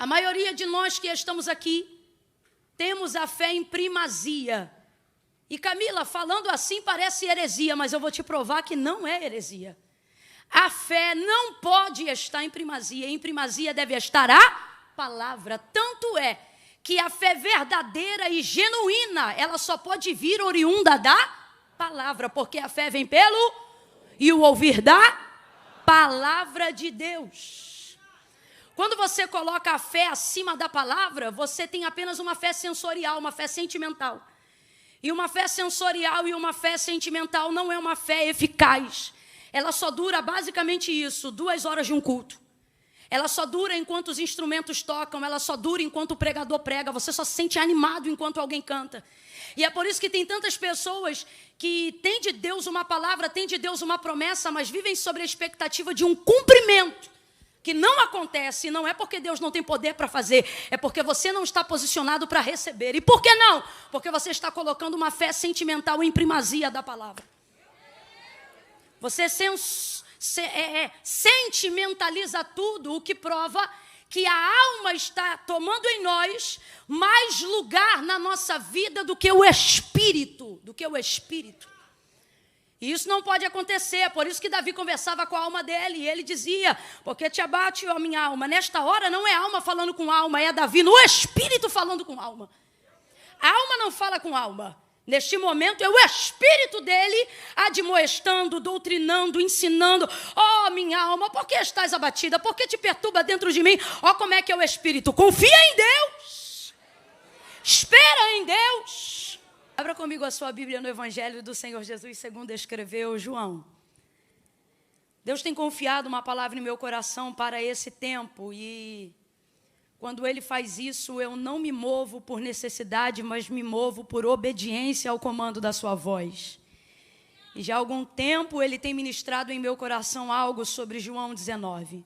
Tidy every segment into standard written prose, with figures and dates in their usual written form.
A maioria de nós que estamos aqui temos a fé em primazia. E Camila, falando assim parece heresia, mas eu vou te provar que não é heresia. A fé não pode estar em primazia. Em primazia deve estar a palavra. Tanto é que a fé verdadeira e genuína, ela só pode vir oriunda da palavra, porque a fé vem pelo e o ouvir da palavra de Deus. Quando você coloca a fé acima da palavra, você tem apenas uma fé sensorial, uma fé sentimental. E uma fé sensorial e uma fé sentimental não é uma fé eficaz. Ela só dura basicamente isso, 2 horas de um culto. Ela só dura enquanto os instrumentos tocam, ela só dura enquanto o pregador prega, você só se sente animado enquanto alguém canta. E é por isso que tem tantas pessoas que têm de Deus uma palavra, têm de Deus uma promessa, mas vivem sobre a expectativa de um cumprimento, que não acontece, e não é porque Deus não tem poder para fazer, é porque você não está posicionado para receber. E por que não? Porque você está colocando uma fé sentimental em primazia da palavra. Você sentimentaliza tudo, o que prova que a alma está tomando em nós mais lugar na nossa vida do que o espírito, E isso não pode acontecer, por isso que Davi conversava com a alma dele, e ele dizia, porque te abate, ó minha alma. Nesta hora não é alma falando com alma, é Davi no espírito falando com alma. A alma não fala com alma. Neste momento é o espírito dele admoestando, doutrinando, ensinando. Ó minha alma, por que estás abatida? Por que te perturba dentro de mim? Ó como é que é o espírito. Confia em Deus. Espera em Deus. Abra comigo a sua Bíblia no Evangelho do Senhor Jesus, segundo escreveu João. Deus tem confiado uma palavra em meu coração para esse tempo e quando Ele faz isso, eu não me movo por necessidade, mas me movo por obediência ao comando da sua voz. E já há algum tempo Ele tem ministrado em meu coração algo sobre João 19.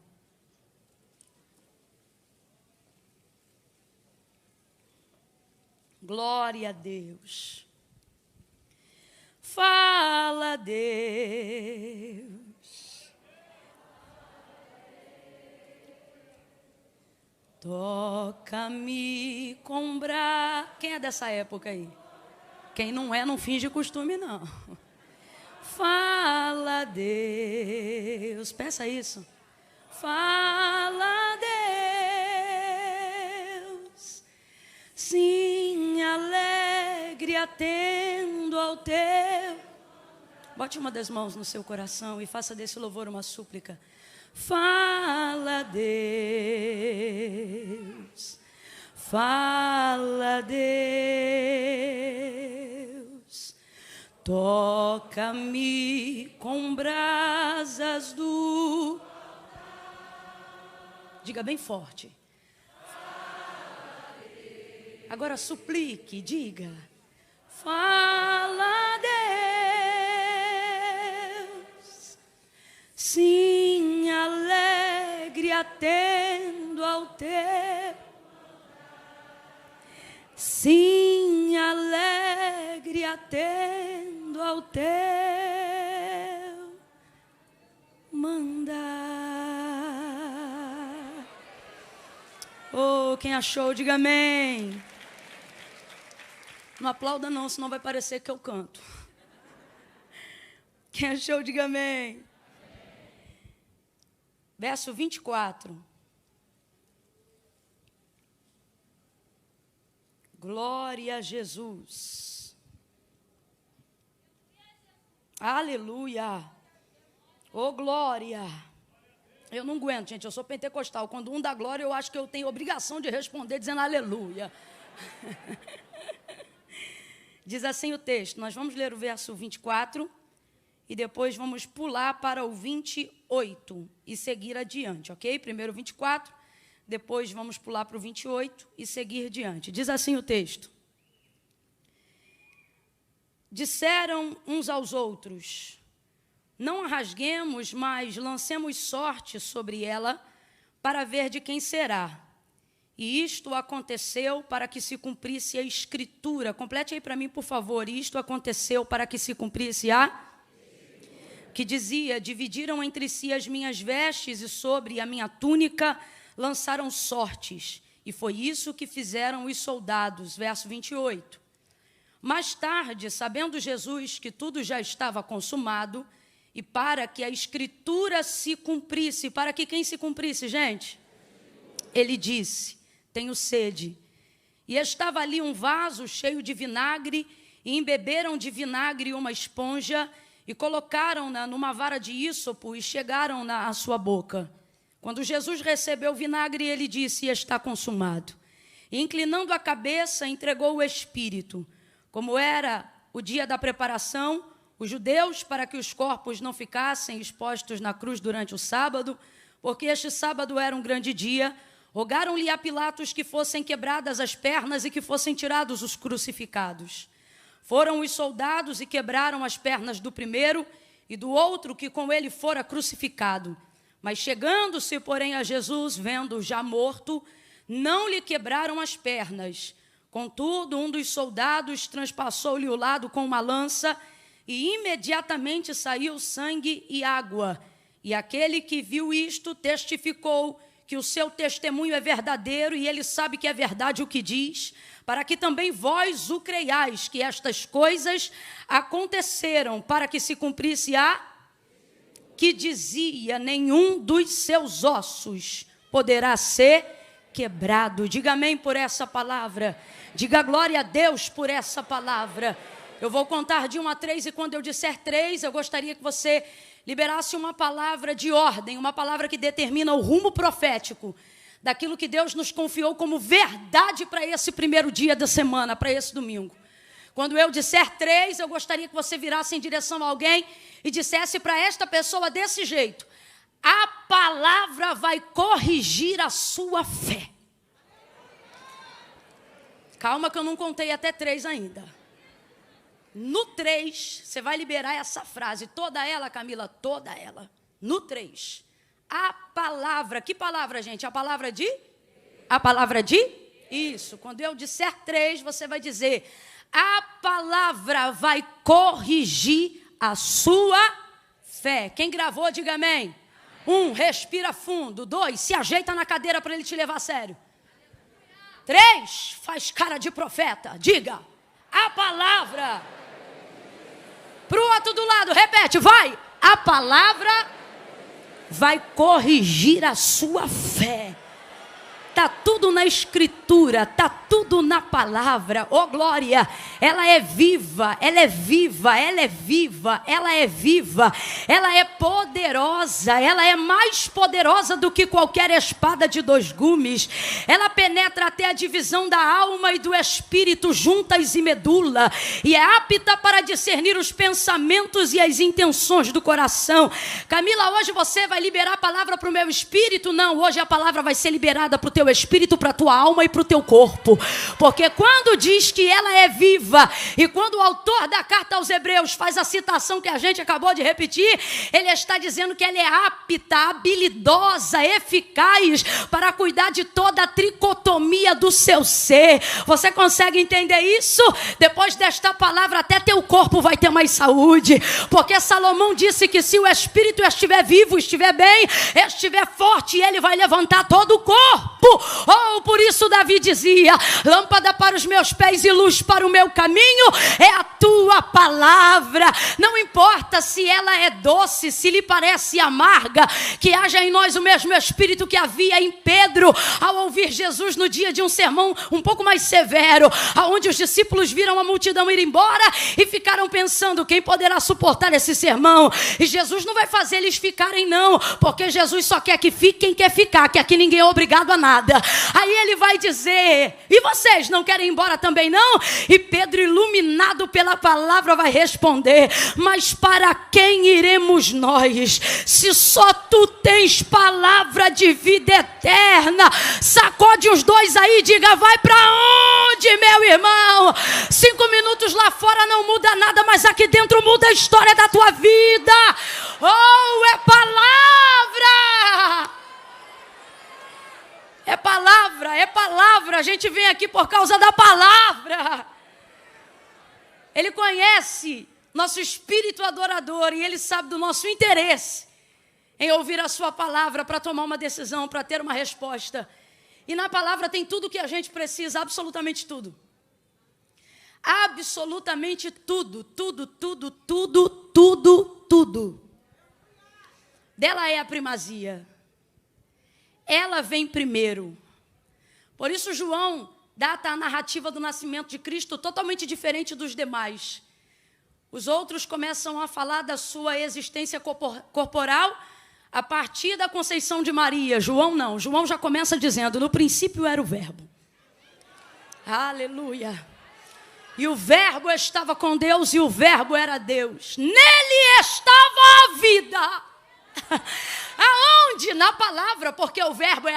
Glória a Deus. Fala, Deus. Toca-me com Quem é dessa época aí? Quem não é, não finge costume, não. Fala, Deus. Peça isso. Fala, Deus. Sim, alegre, atendo ao teu. Bote uma das mãos no seu coração e faça desse louvor uma súplica. Fala, Deus, fala, Deus, toca-me com brasas do... Diga bem forte. Agora suplique, diga. Fala, Deus, sim, alegre, atendo ao teu. Sim, alegre, atendo ao teu mandar. Oh, quem achou, diga amém. Não aplauda não, senão vai parecer que eu canto. Quem achou, diga amém. Verso 24. Glória a Jesus. Aleluia. Oh, glória. Eu não aguento, gente, eu sou pentecostal. Quando um dá glória, eu acho que eu tenho obrigação de responder dizendo aleluia. Diz assim o texto, nós vamos ler o verso 24 e depois vamos pular para o 28 e seguir adiante, ok? Primeiro o 24, depois vamos pular para o 28 e seguir adiante. Diz assim o texto. Disseram uns aos outros, não a rasguemos, mas lancemos sorte sobre ela para ver de quem será. E isto aconteceu para que se cumprisse a Escritura. Complete aí para mim, por favor. Isto aconteceu para que se cumprisse que dizia, dividiram entre si as minhas vestes e sobre a minha túnica lançaram sortes. E foi isso que fizeram os soldados. Verso 28. Mais tarde, sabendo Jesus que tudo já estava consumado, e para que a Escritura se cumprisse, para que quem se cumprisse, gente? Ele disse, tenho sede. E estava ali um vaso cheio de vinagre, e embeberam de vinagre uma esponja, e colocaram-na numa vara de ísopo, e chegaram-na à sua boca. Quando Jesus recebeu o vinagre, ele disse, está consumado. E inclinando a cabeça, entregou o Espírito. Como era o dia da preparação, os judeus, para que os corpos não ficassem expostos na cruz durante o sábado, porque este sábado era um grande dia, rogaram-lhe a Pilatos que fossem quebradas as pernas e que fossem tirados os crucificados. Foram os soldados e quebraram as pernas do primeiro e do outro que com ele fora crucificado. Mas chegando-se, porém, a Jesus, vendo-o já morto, não lhe quebraram as pernas. Contudo, um dos soldados transpassou-lhe o lado com uma lança, e imediatamente saiu sangue e água. E aquele que viu isto testificou que o seu testemunho é verdadeiro, e ele sabe que é verdade o que diz, para que também vós o creiais, que estas coisas aconteceram, para que se cumprisse a que dizia, nenhum dos seus ossos poderá ser quebrado. Diga amém por essa palavra. Diga glória a Deus por essa palavra. Eu vou contar de 1 a 3 e quando eu disser 3, eu gostaria que você liberasse uma palavra de ordem, uma palavra que determina o rumo profético daquilo que Deus nos confiou como verdade para esse primeiro dia da semana, para esse domingo. Quando eu disser 3, eu gostaria que você virasse em direção a alguém e dissesse para esta pessoa desse jeito: a palavra vai corrigir a sua fé. Calma que eu não contei até 3 ainda. No 3, você vai liberar essa frase, toda ela, Camila, toda ela. No 3, a palavra, que palavra, gente? A palavra de? A palavra de? Isso, quando eu disser 3, você vai dizer: a palavra vai corrigir a sua fé. Quem gravou, diga amém. 1, respira fundo. 2, se ajeita na cadeira para ele te levar a sério. 3, faz cara de profeta. Diga, a palavra. Para o outro do lado, repete, vai. A palavra vai corrigir a sua fé. Está tudo na Escritura, está tudo na palavra. Oh glória, ela é viva, ela é viva, ela é viva, ela é viva, ela é poderosa, ela é mais poderosa do que qualquer espada de 2 gumes. Ela penetra até a divisão da alma e do espírito, juntas e medula, e é apta para discernir os pensamentos e as intenções do coração. Camila, hoje você vai liberar a palavra para o meu espírito? Não, hoje a palavra vai ser liberada para o teu espírito, para a tua alma e para o teu corpo, porque quando diz que ela é viva, e quando o autor da carta aos Hebreus faz a citação que a gente acabou de repetir, ele está dizendo que ela é apta, habilidosa, eficaz para cuidar de toda a tricotomia do seu ser. Você consegue entender isso? Depois desta palavra até teu corpo vai ter mais saúde, porque Salomão disse que se o espírito estiver vivo, estiver bem, estiver forte, ele vai levantar todo o corpo. Oh, por isso Davi dizia: lâmpada para os meus pés e luz para o meu caminho é a tua palavra. Não importa se ela é doce, se lhe parece amarga, que haja em nós o mesmo espírito que havia em Pedro ao ouvir Jesus no dia de um sermão um pouco mais severo, onde os discípulos viram a multidão ir embora e ficaram pensando: quem poderá suportar esse sermão? E Jesus não vai fazer eles ficarem não, porque Jesus só quer que fique quem quer ficar, que aqui ninguém é obrigado a nada. Aí ele vai dizer: e vocês não querem ir embora também não? E Pedro, iluminado pela palavra, vai responder: mas para quem iremos nós, se só tu tens palavra de vida eterna? Sacode os 2 aí e diga: vai para onde, meu irmão? 5 minutos lá fora não muda nada, mas aqui dentro muda a história da tua vida. Oh, é palavra! É palavra, é palavra. A gente vem aqui por causa da palavra. Ele conhece nosso espírito adorador e ele sabe do nosso interesse em ouvir a sua palavra para tomar uma decisão, para ter uma resposta. E na palavra tem tudo que a gente precisa, absolutamente tudo. Absolutamente tudo, tudo, tudo, tudo, tudo, tudo. Dela é a primazia. Ela vem primeiro. Por isso João data a narrativa do nascimento de Cristo totalmente diferente dos demais. Os outros começam a falar da sua existência corporal a partir da conceição de Maria. João não. João já começa dizendo, no princípio era o Verbo. Aleluia. E o Verbo estava com Deus e o Verbo era Deus. Nele estava a vida. Aonde? Na palavra, porque o Verbo é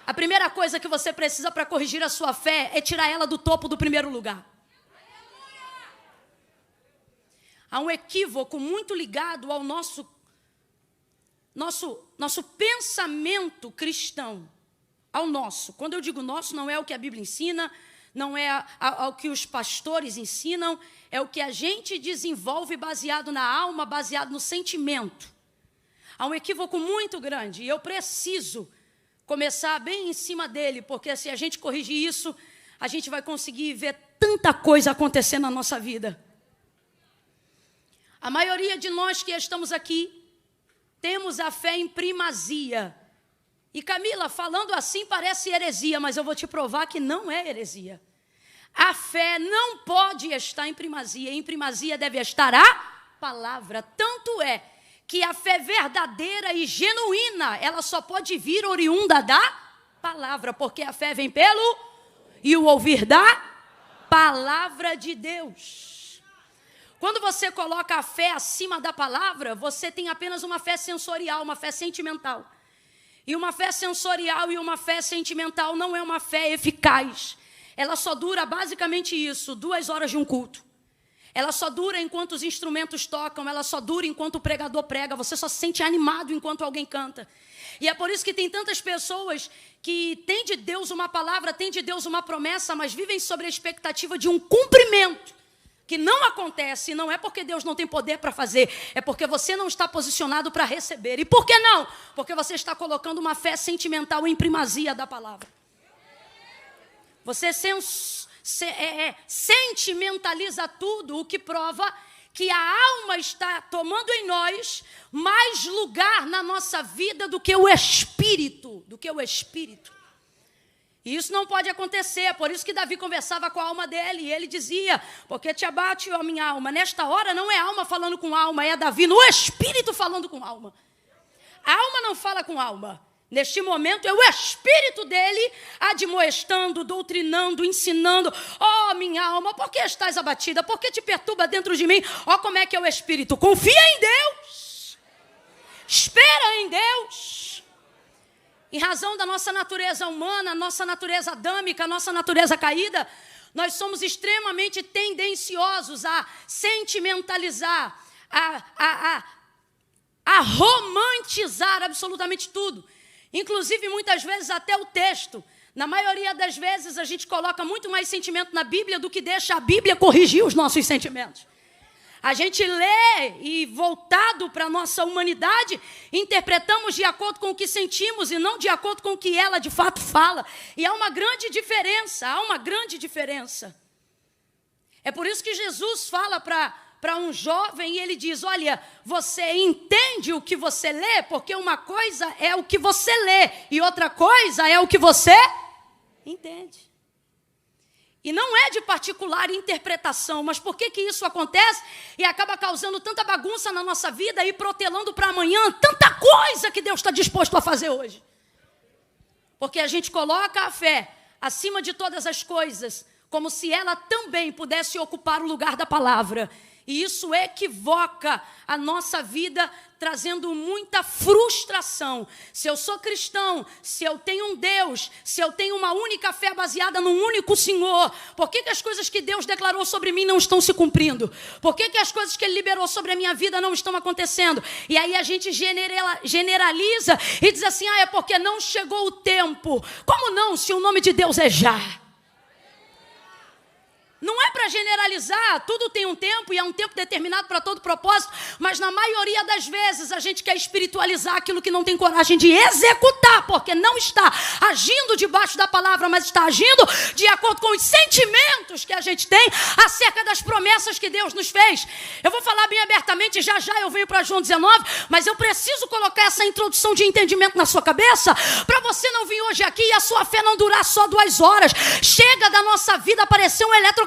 a primeira coisa que você precisa para corrigir a sua fé é tirar ela do topo do primeiro lugar. Há um equívoco muito ligado ao nosso pensamento cristão. Ao nosso. Quando eu digo nosso, não é o que a Bíblia ensina, não é ao que os pastores ensinam, é o que a gente desenvolve baseado na alma, baseado no sentimento. Há um equívoco muito grande e eu preciso começar bem em cima dele, porque se a gente corrigir isso, a gente vai conseguir ver tanta coisa acontecer na nossa vida. A maioria de nós que estamos aqui temos a fé em primazia. E Camila, falando assim parece heresia, mas eu vou te provar que não é heresia. A fé não pode estar em primazia. Em primazia deve estar a palavra. Tanto é que a fé verdadeira e genuína, ela só pode vir oriunda da palavra, porque a fé vem pelo e o ouvir da palavra de Deus. Quando você coloca a fé acima da palavra, você tem apenas uma fé sensorial, uma fé sentimental. E uma fé sensorial e uma fé sentimental não é uma fé eficaz. Ela só dura basicamente isso, 2 horas de um culto. Ela só dura enquanto os instrumentos tocam, ela só dura enquanto o pregador prega, você só se sente animado enquanto alguém canta. E é por isso que tem tantas pessoas que têm de Deus uma palavra, têm de Deus uma promessa, mas vivem sobre a expectativa de um cumprimento, que não acontece, e não é porque Deus não tem poder para fazer, é porque você não está posicionado para receber. E por que não? Porque você está colocando uma fé sentimental em primazia da palavra. Você sentimentaliza tudo, o que prova que a alma está tomando em nós mais lugar na nossa vida do que o espírito, E isso não pode acontecer, por isso que Davi conversava com a alma dele, e ele dizia, porque te abate, ó minha alma. Nesta hora não é alma falando com alma, é Davi no espírito falando com alma. A alma não fala com alma. Neste momento é o espírito dele admoestando, doutrinando, ensinando. Ó minha alma, por que estás abatida? Por que te perturba dentro de mim? Ó como é que é o espírito. Confia em Deus. Espera em Deus. Em razão da nossa natureza humana, nossa natureza adâmica, nossa natureza caída, nós somos extremamente tendenciosos a sentimentalizar, a romantizar absolutamente tudo. Inclusive, muitas vezes, até o texto. Na maioria das vezes, a gente coloca muito mais sentimento na Bíblia do que deixa a Bíblia corrigir os nossos sentimentos. A gente lê e, voltado para a nossa humanidade, interpretamos de acordo com o que sentimos e não de acordo com o que ela, de fato, fala. E há uma grande diferença, É por isso que Jesus fala para um jovem e ele diz, olha, você entende o que você lê? Porque uma coisa é o que você lê e outra coisa é o que você entende. E não é de particular interpretação, mas por que isso acontece e acaba causando tanta bagunça na nossa vida e protelando para amanhã tanta coisa que Deus está disposto a fazer hoje? Porque a gente coloca a fé acima de todas as coisas, como se ela também pudesse ocupar o lugar da palavra. E isso equivoca a nossa vida, trazendo muita frustração. Se eu sou cristão, se eu tenho um Deus, se eu tenho uma única fé baseada num único Senhor, por que as coisas que Deus declarou sobre mim não estão se cumprindo? Por que as coisas que Ele liberou sobre a minha vida não estão acontecendo? E aí a gente generaliza e diz assim, é porque não chegou o tempo. Como não, se o nome de Deus é já? Não é para generalizar, tudo tem um tempo e é um tempo determinado para todo propósito, mas na maioria das vezes a gente quer espiritualizar aquilo que não tem coragem de executar, porque não está agindo debaixo da palavra, mas está agindo de acordo com os sentimentos que a gente tem acerca das promessas que Deus nos fez. Eu vou falar bem abertamente, já eu venho para João 19, mas eu preciso colocar essa introdução de entendimento na sua cabeça, para você não vir hoje aqui e a sua fé não durar só 2 horas. Chega da nossa vida aparecer um eletrocardiograma.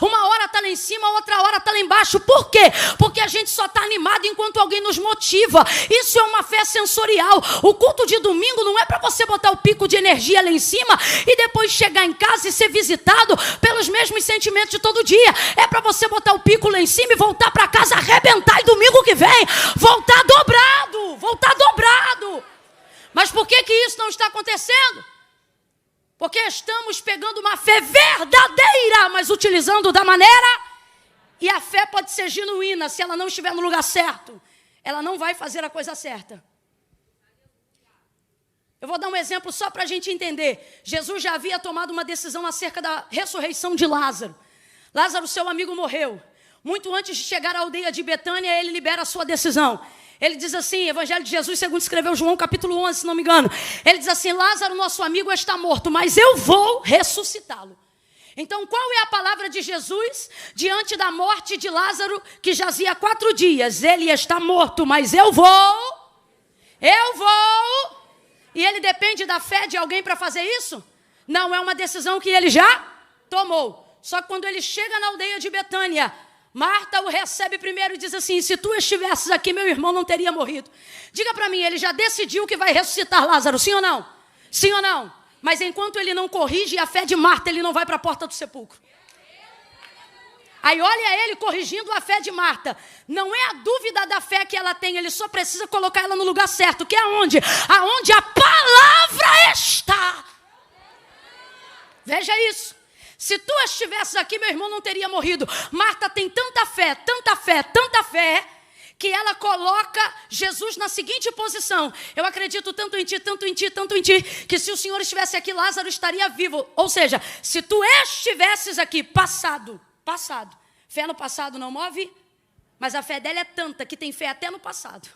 Uma hora está lá em cima, outra hora está lá embaixo. Por quê? Porque a gente só está animado enquanto alguém nos motiva. Isso é uma fé sensorial. O culto de domingo não é para você botar o pico de energia lá em cima e depois chegar em casa e ser visitado pelos mesmos sentimentos de todo dia. É para você botar o pico lá em cima e voltar para casa, arrebentar, e domingo que vem voltar dobrado. Voltar dobrado. Mas por que isso não está acontecendo? Porque estamos pegando uma fé verdadeira, mas utilizando da maneira. E a fé pode ser genuína, se ela não estiver no lugar certo. Ela não vai fazer a coisa certa. Eu vou dar um exemplo só para a gente entender. Jesus já havia tomado uma decisão acerca da ressurreição de Lázaro. Lázaro, seu amigo, morreu. Muito antes de chegar à aldeia de Betânia, ele libera a sua decisão. Ele diz assim, Evangelho de Jesus, segundo escreveu João, capítulo 11, se não me engano. Ele diz assim, Lázaro, nosso amigo, está morto, mas eu vou ressuscitá-lo. Então, qual é a palavra de Jesus diante da morte de Lázaro, que jazia há 4 dias? Ele está morto, mas eu vou. E ele depende da fé de alguém para fazer isso? Não, é uma decisão que ele já tomou. Só que quando ele chega na aldeia de Betânia, Marta o recebe primeiro e diz assim, se tu estivesses aqui, meu irmão não teria morrido. Diga para mim, ele já decidiu que vai ressuscitar Lázaro, sim ou não? Sim ou não? Mas enquanto ele não corrige a fé de Marta, ele não vai para a porta do sepulcro. Aí olha ele corrigindo a fé de Marta. Não é a dúvida da fé que ela tem, ele só precisa colocar ela no lugar certo, que é aonde? Aonde a palavra está. Veja isso. Se tu estivesses aqui, meu irmão não teria morrido. Marta tem tanta fé, que ela coloca Jesus na seguinte posição. Eu acredito tanto em ti, que se o Senhor estivesse aqui, Lázaro estaria vivo. Ou seja, se tu estivesses aqui, passado. Fé no passado não move, mas a fé dela é tanta que tem fé até no passado.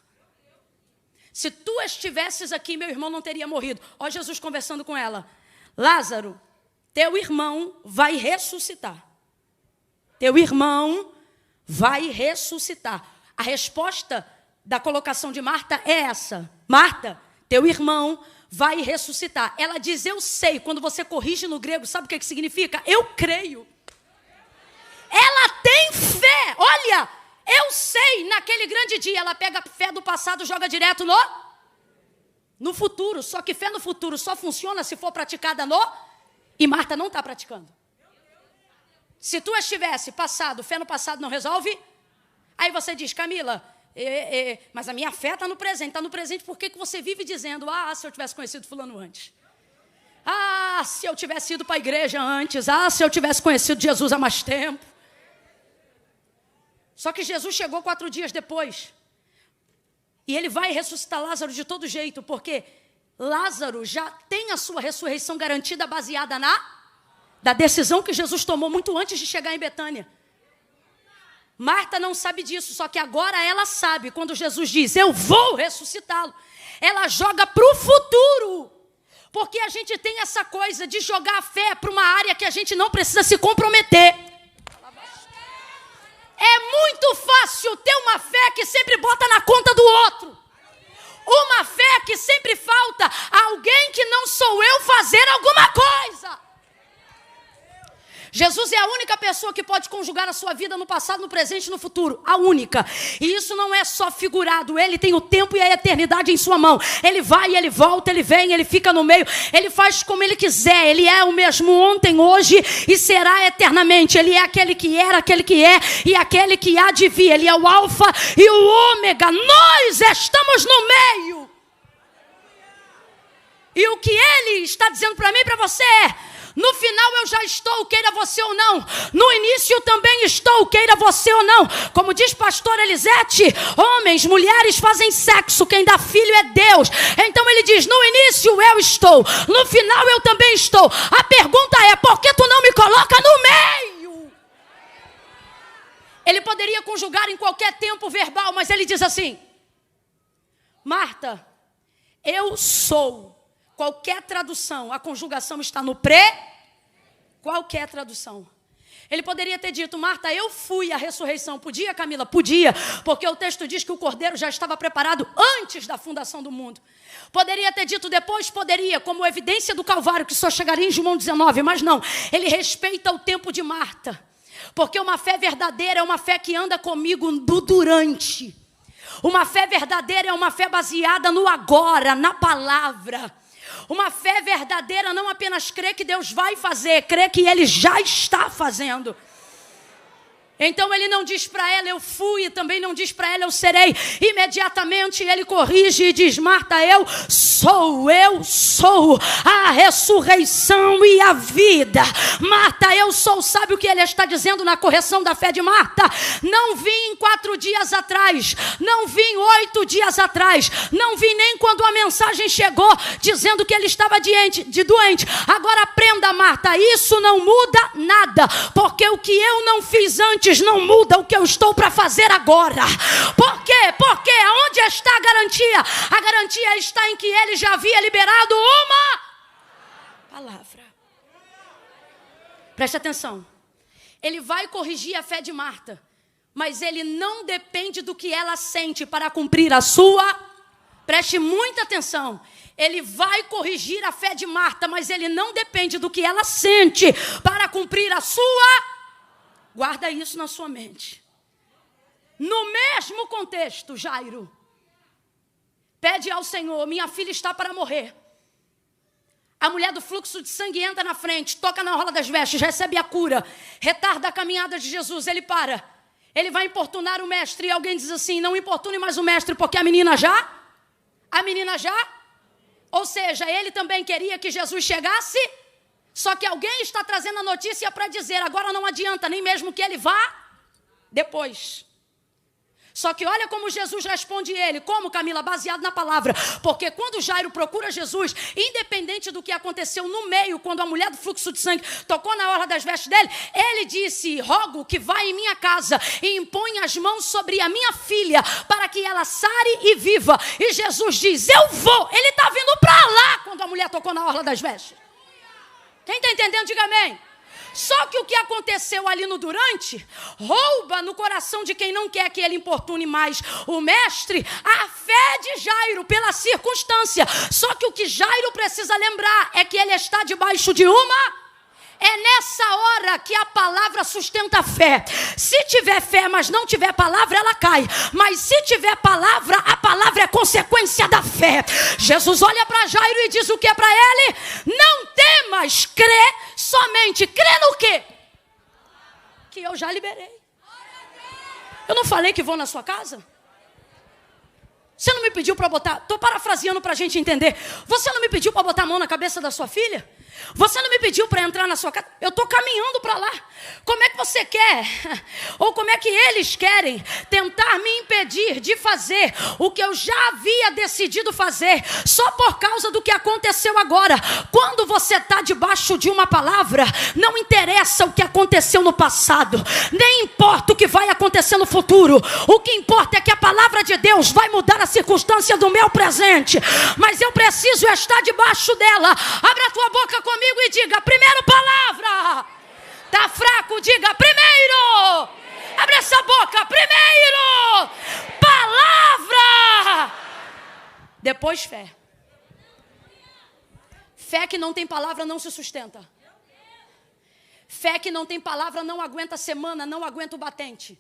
Se tu estivesses aqui, meu irmão não teria morrido. Olha Jesus conversando com ela. Lázaro, teu irmão vai ressuscitar. A resposta da colocação de Marta é essa. Marta, teu irmão vai ressuscitar. Ela diz, eu sei. Quando você corrige no grego, sabe o que significa? Eu creio. Ela tem fé. Olha, eu sei, naquele grande dia, ela pega a fé do passado e joga direto no futuro. Só que fé no futuro só funciona se for praticada E Marta não está praticando. Se tu estivesse passado, fé no passado não resolve? Aí você diz, Camila, mas a minha fé está no presente. Por que você vive dizendo, se eu tivesse conhecido fulano antes? Se eu tivesse ido para a igreja antes? Se eu tivesse conhecido Jesus há mais tempo? Só que Jesus chegou 4 dias depois. E ele vai ressuscitar Lázaro de todo jeito, porque Lázaro já tem a sua ressurreição garantida baseada da decisão que Jesus tomou muito antes de chegar em Betânia. Marta não sabe disso, só que agora ela sabe. Quando Jesus diz, eu vou ressuscitá-lo, ela joga para o futuro. Porque a gente tem essa coisa de jogar a fé para uma área que a gente não precisa se comprometer. É muito fácil ter uma fé que sempre bota na conta do outro. Uma fé que sempre falta a alguém que não sou eu fazer alguma coisa. Jesus é a única pessoa que pode conjugar a sua vida no passado, no presente e no futuro. A única. E isso não é só figurado. Ele tem o tempo e a eternidade em sua mão. Ele vai, ele volta, ele vem, ele fica no meio. Ele faz como ele quiser. Ele é o mesmo ontem, hoje e será eternamente. Ele é aquele que era, aquele que é e aquele que há de vir. Ele é o alfa e o ômega. Nós estamos no meio. E o que ele está dizendo para mim e para você é, No final eu já estou, queira você ou não. No início eu também estou, queira você ou não. Como diz pastor Elisete, homens, mulheres fazem sexo, quem dá filho é Deus. Então ele diz, no início eu estou, no final eu também estou. A pergunta é, por que tu não me coloca no meio? Ele poderia conjugar em qualquer tempo verbal, mas ele diz assim, Marta, eu sou. Qualquer tradução, a conjugação está no pré. Qualquer tradução. Ele poderia ter dito, Marta, eu fui a ressurreição. Podia, Camila? Podia, porque o texto diz que o cordeiro já estava preparado antes da fundação do mundo. Poderia ter dito depois? Poderia, como evidência do Calvário, que só chegaria em João 19, mas não. Ele respeita o tempo de Marta, porque uma fé verdadeira é uma fé que anda comigo no durante. Uma fé verdadeira é uma fé baseada no agora, na palavra. Uma fé verdadeira não apenas crê que Deus vai fazer, crê que Ele já está fazendo. Então ele não diz para ela, eu fui, e também não diz para ela, eu serei. Imediatamente ele corrige e diz, Marta, eu sou a ressurreição e a vida. Marta, eu sou. Sabe o que ele está dizendo na correção da fé de Marta? Não vim 4 dias atrás, não vim 8 dias atrás, não vim nem quando a mensagem chegou dizendo que ele estava doente. Agora aprenda, Marta, isso não muda nada, porque o que eu não fiz antes não muda o que eu estou para fazer agora. Por quê? Porque onde está a garantia? A garantia está em que ele já havia liberado uma palavra. Preste atenção. Ele vai corrigir a fé de Marta, mas ele não depende do que ela sente para cumprir a sua. Preste muita atenção. Ele vai corrigir a fé de Marta, mas ele não depende do que ela sente para cumprir a sua. Guarda isso na sua mente. No mesmo contexto, Jairo pede ao Senhor, minha filha está para morrer. A mulher do fluxo de sangue entra na frente, toca na orla das vestes, recebe a cura, retarda a caminhada de Jesus, ele para. Ele vai importunar o mestre e alguém diz assim, não importune mais o mestre, porque a menina já? Ou seja, ele também queria que Jesus chegasse. Só que alguém está trazendo a notícia para dizer, agora não adianta, nem mesmo que ele vá depois. Só que olha como Jesus responde ele. Como, Camila? Baseado na palavra. Porque quando Jairo procura Jesus, independente do que aconteceu no meio, quando a mulher do fluxo de sangue tocou na orla das vestes dele, ele disse, rogo que vá em minha casa e imponha as mãos sobre a minha filha, para que ela sare e viva. E Jesus diz, eu vou. Ele está vindo para lá quando a mulher tocou na orla das vestes. Quem está entendendo, diga amém. Só que o que aconteceu ali no durante, rouba no coração de quem não quer que ele importune mais o mestre, a fé de Jairo pela circunstância. Só que o que Jairo precisa lembrar é que ele está debaixo de uma. É nessa hora que a palavra sustenta a fé. Se tiver fé, mas não tiver palavra, ela cai. Mas se tiver palavra, a palavra é consequência da fé. Jesus olha para Jairo e diz o que é para ele? Não temas, crê somente. Crê no quê? Que eu já liberei. Eu não falei que vou na sua casa? Você não me pediu para botar... Estou parafraseando para a gente entender. Você não me pediu para botar a mão na cabeça da sua filha? Você não me pediu para entrar na sua casa? Eu estou caminhando para lá. Como é que você quer? Ou como é que eles querem tentar me impedir de fazer o que eu já havia decidido fazer, só por causa do que aconteceu agora? Quando você está debaixo de uma palavra, não interessa o que aconteceu no passado, nem importa o que vai acontecer no futuro. O que importa é que a palavra de Deus vai mudar a circunstância do meu presente, mas eu preciso estar debaixo dela. Abra a tua boca comigo e diga, primeiro palavra. Tá fraco, diga primeiro. Abre essa boca, primeiro palavra, depois fé. Fé que não tem palavra não se sustenta. Fé que não tem palavra não aguenta a semana, não aguenta o batente.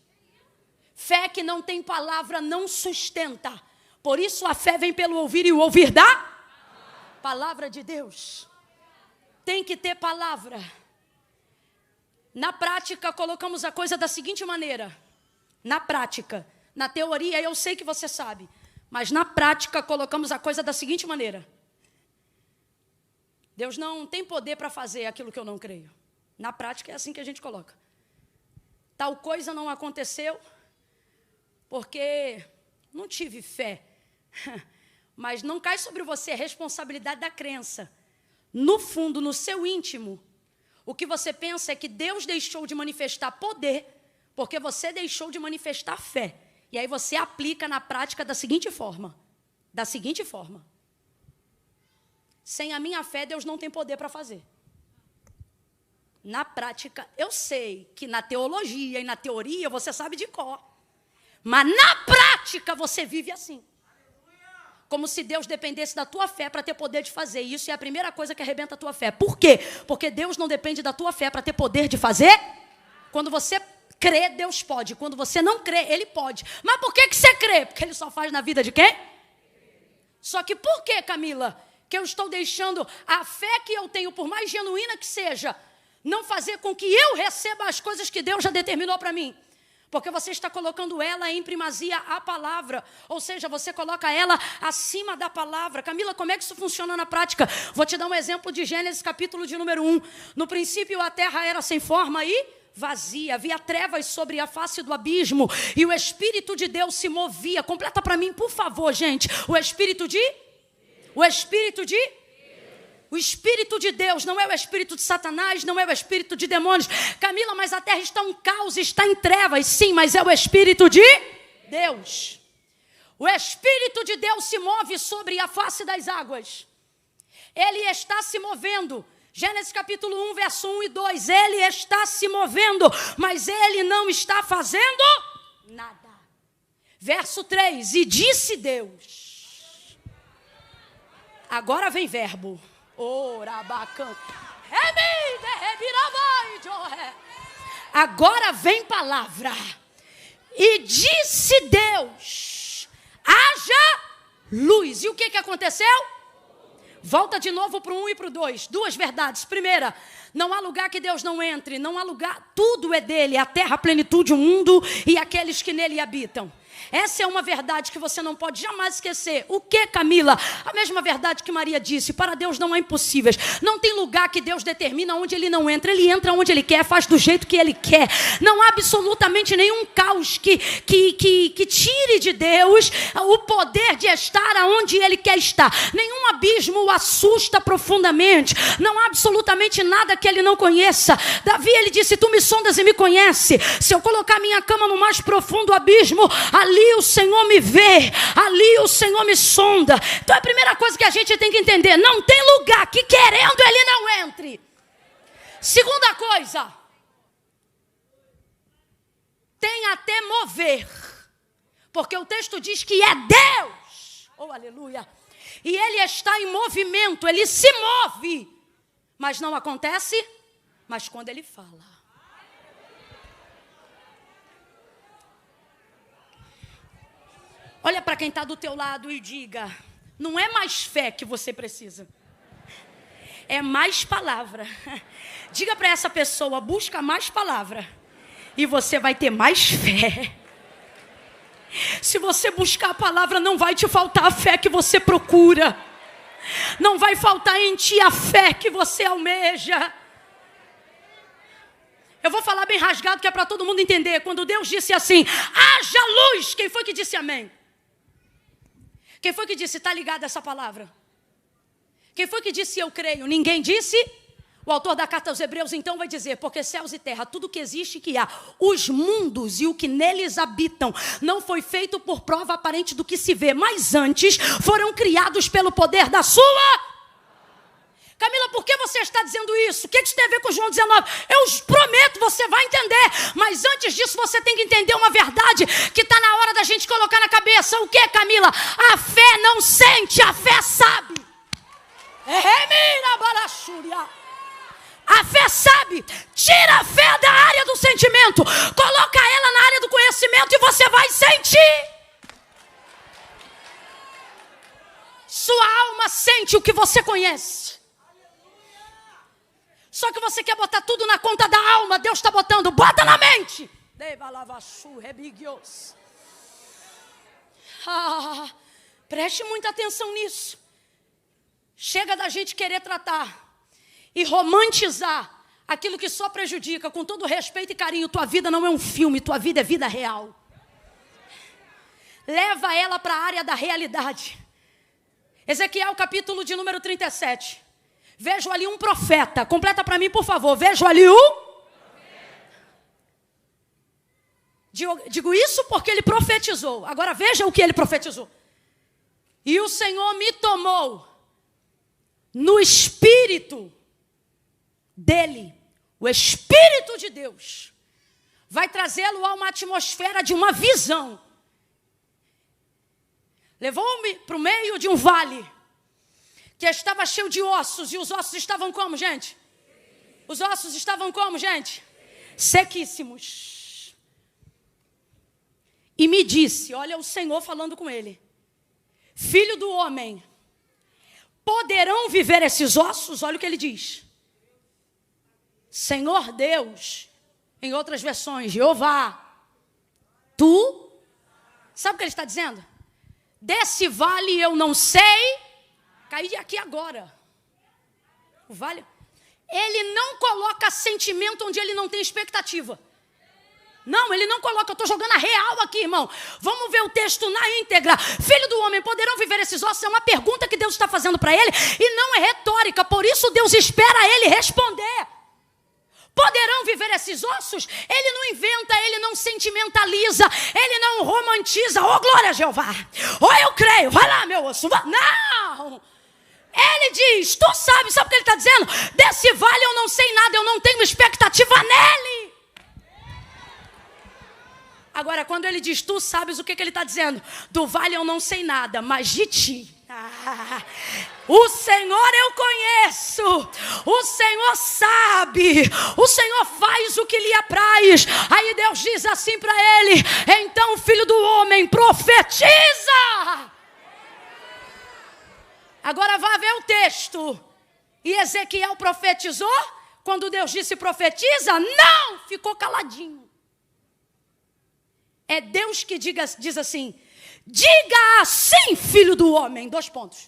Fé que não tem palavra não sustenta. Por isso a fé vem pelo ouvir e o ouvir da palavra de Deus. Tem que ter palavra. Na prática, colocamos a coisa da seguinte maneira. Na prática, na teoria eu sei que você sabe, mas na prática colocamos a coisa da seguinte maneira. Deus não tem poder para fazer aquilo que eu não creio. Na prática é assim que a gente coloca. Tal coisa não aconteceu porque não tive fé. Mas não cai sobre você a responsabilidade da crença. No fundo, no seu íntimo, o que você pensa é que Deus deixou de manifestar poder porque você deixou de manifestar fé. E aí você aplica na prática da seguinte forma. Sem a minha fé, Deus não tem poder para fazer. Na prática, eu sei que na teologia e na teoria você sabe de cor. Mas na prática você vive assim. Como se Deus dependesse da tua fé para ter poder de fazer. E isso é a primeira coisa que arrebenta a tua fé. Por quê? Porque Deus não depende da tua fé para ter poder de fazer. Quando você crê, Deus pode. Quando você não crê, Ele pode. Mas por que você crê? Porque Ele só faz na vida de quem? Só que por que, Camila, que eu estou deixando a fé que eu tenho, por mais genuína que seja, não fazer com que eu receba as coisas que Deus já determinou para mim? Porque você está colocando ela em primazia à palavra. Ou seja, você coloca ela acima da palavra. Camila, como é que isso funciona na prática? Vou te dar um exemplo de Gênesis, capítulo de número 1. No princípio, a terra era sem forma e vazia. Havia trevas sobre a face do abismo. E o Espírito de Deus se movia. Completa para mim, por favor, gente. O Espírito de Deus, não é o espírito de Satanás, não é o espírito de demônios. Camila, mas a terra está um caos, está em trevas. Sim, mas é o Espírito de Deus. O Espírito de Deus se move sobre a face das águas. Ele está se movendo. Gênesis capítulo 1, verso 1 e 2. Ele está se movendo, mas ele não está fazendo nada. Verso 3. E disse Deus. Agora vem verbo. Agora vem palavra. E disse Deus: haja luz. E o que aconteceu? Volta de novo para o 1 e para o 2. Duas verdades. Primeira, não há lugar que Deus não entre. Não há lugar, tudo é dele. A terra, a plenitude, o mundo e aqueles que nele habitam. Essa é uma verdade que você não pode jamais esquecer. O que, Camila? A mesma verdade que Maria disse. Para Deus não há impossíveis. Não tem lugar que Deus determina onde Ele não entra. Ele entra onde Ele quer, faz do jeito que Ele quer. Não há absolutamente nenhum caos que tire de Deus o poder de estar onde Ele quer estar. Nenhum abismo o assusta profundamente. Não há absolutamente nada que Ele não conheça. Davi, ele disse: tu me sondas e me conhece. Se eu colocar minha cama no mais profundo abismo, ali o Senhor me vê, ali o Senhor me sonda. Então a primeira coisa que a gente tem que entender: não tem lugar que querendo Ele não entre. Segunda coisa, tem até mover, porque o texto diz que é Deus, oh aleluia, e Ele está em movimento, Ele se move, mas não acontece, mas quando Ele fala. Olha para quem está do teu lado e diga: não é mais fé que você precisa, é mais palavra. Diga para essa pessoa: busca mais palavra e você vai ter mais fé. Se você buscar a palavra, não vai te faltar a fé que você procura. Não vai faltar em ti a fé que você almeja. Eu vou falar bem rasgado que é para todo mundo entender. Quando Deus disse assim: haja luz, quem foi que disse amém? Quem foi que disse, está ligado a essa palavra? Quem foi que disse eu creio? Ninguém disse? O autor da carta aos Hebreus então vai dizer: porque céus e terra, tudo que existe e que há, os mundos e o que neles habitam, não foi feito por prova aparente do que se vê, mas antes foram criados pelo poder da sua... Camila, por que você está dizendo isso? O que isso tem a ver com João 19? Eu prometo, você vai entender. Mas antes disso, você tem que entender uma verdade que está na hora da gente colocar na cabeça. O que, Camila? A fé não sente, a fé sabe. A fé sabe. Tira a fé da área do sentimento, coloca ela na área do conhecimento e você vai sentir. Sua alma sente o que você conhece. Só que você quer botar tudo na conta da alma. Deus está botando, bota na mente. Preste muita atenção nisso. Chega da gente querer tratar e romantizar aquilo que só prejudica. Com todo respeito e carinho, tua vida não é um filme, tua vida é vida real. Leva ela para a área da realidade. Ezequiel, capítulo de número 37. Vejo ali um profeta. Completa para mim, por favor. Vejo ali Digo isso porque ele profetizou. Agora veja o que ele profetizou. E o Senhor me tomou no espírito dele. O Espírito de Deus vai trazê-lo a uma atmosfera de uma visão. Levou-me para o meio de um vale que estava cheio de ossos. E os ossos estavam como, gente? Os ossos estavam como, gente? Sequíssimos. E me disse, olha o Senhor falando com ele: filho do homem, poderão viver esses ossos? Olha o que ele diz. Senhor Deus, em outras versões, Jeová, tu, sabe o que ele está dizendo? Desse vale eu não sei, caí aqui agora. O vale, ele não coloca sentimento onde ele não tem expectativa. Não, ele não coloca, eu estou jogando a real aqui, irmão. Vamos ver o texto na íntegra. Filho do homem, poderão viver esses ossos? É uma pergunta que Deus está fazendo para ele e não é retórica, por isso Deus espera ele responder. Poderão viver esses ossos? Ele não inventa, ele não sentimentaliza, ele não romantiza. Oh, glória a Jeová! Oh, eu creio, vai lá, meu osso. Vai. Não! Ele diz, tu sabes, sabe o que ele está dizendo? Desse vale eu não sei nada, eu não tenho expectativa nele. Agora, quando ele diz, tu sabes, o que ele está dizendo? Do vale eu não sei nada, mas de ti. O Senhor eu conheço, o Senhor sabe, o Senhor faz o que lhe apraz. Aí Deus diz assim para ele: então, filho do homem, profetiza. Agora vá ver o texto. E Ezequiel profetizou. Quando Deus disse profetiza, não, ficou caladinho. É Deus que diz assim: diga assim, filho do homem. 2 pontos.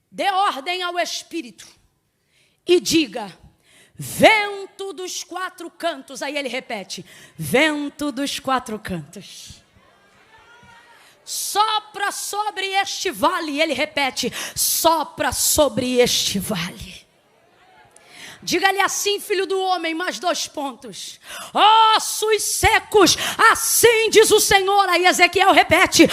Dê ordem ao Espírito e diga: vento dos 4 cantos. Aí ele repete: vento dos 4 cantos. Sopra sobre este vale. Ele repete: sopra sobre este vale. Diga-lhe assim, filho do homem, mais 2 pontos. Ossos secos, assim diz o Senhor. Aí Ezequiel repete: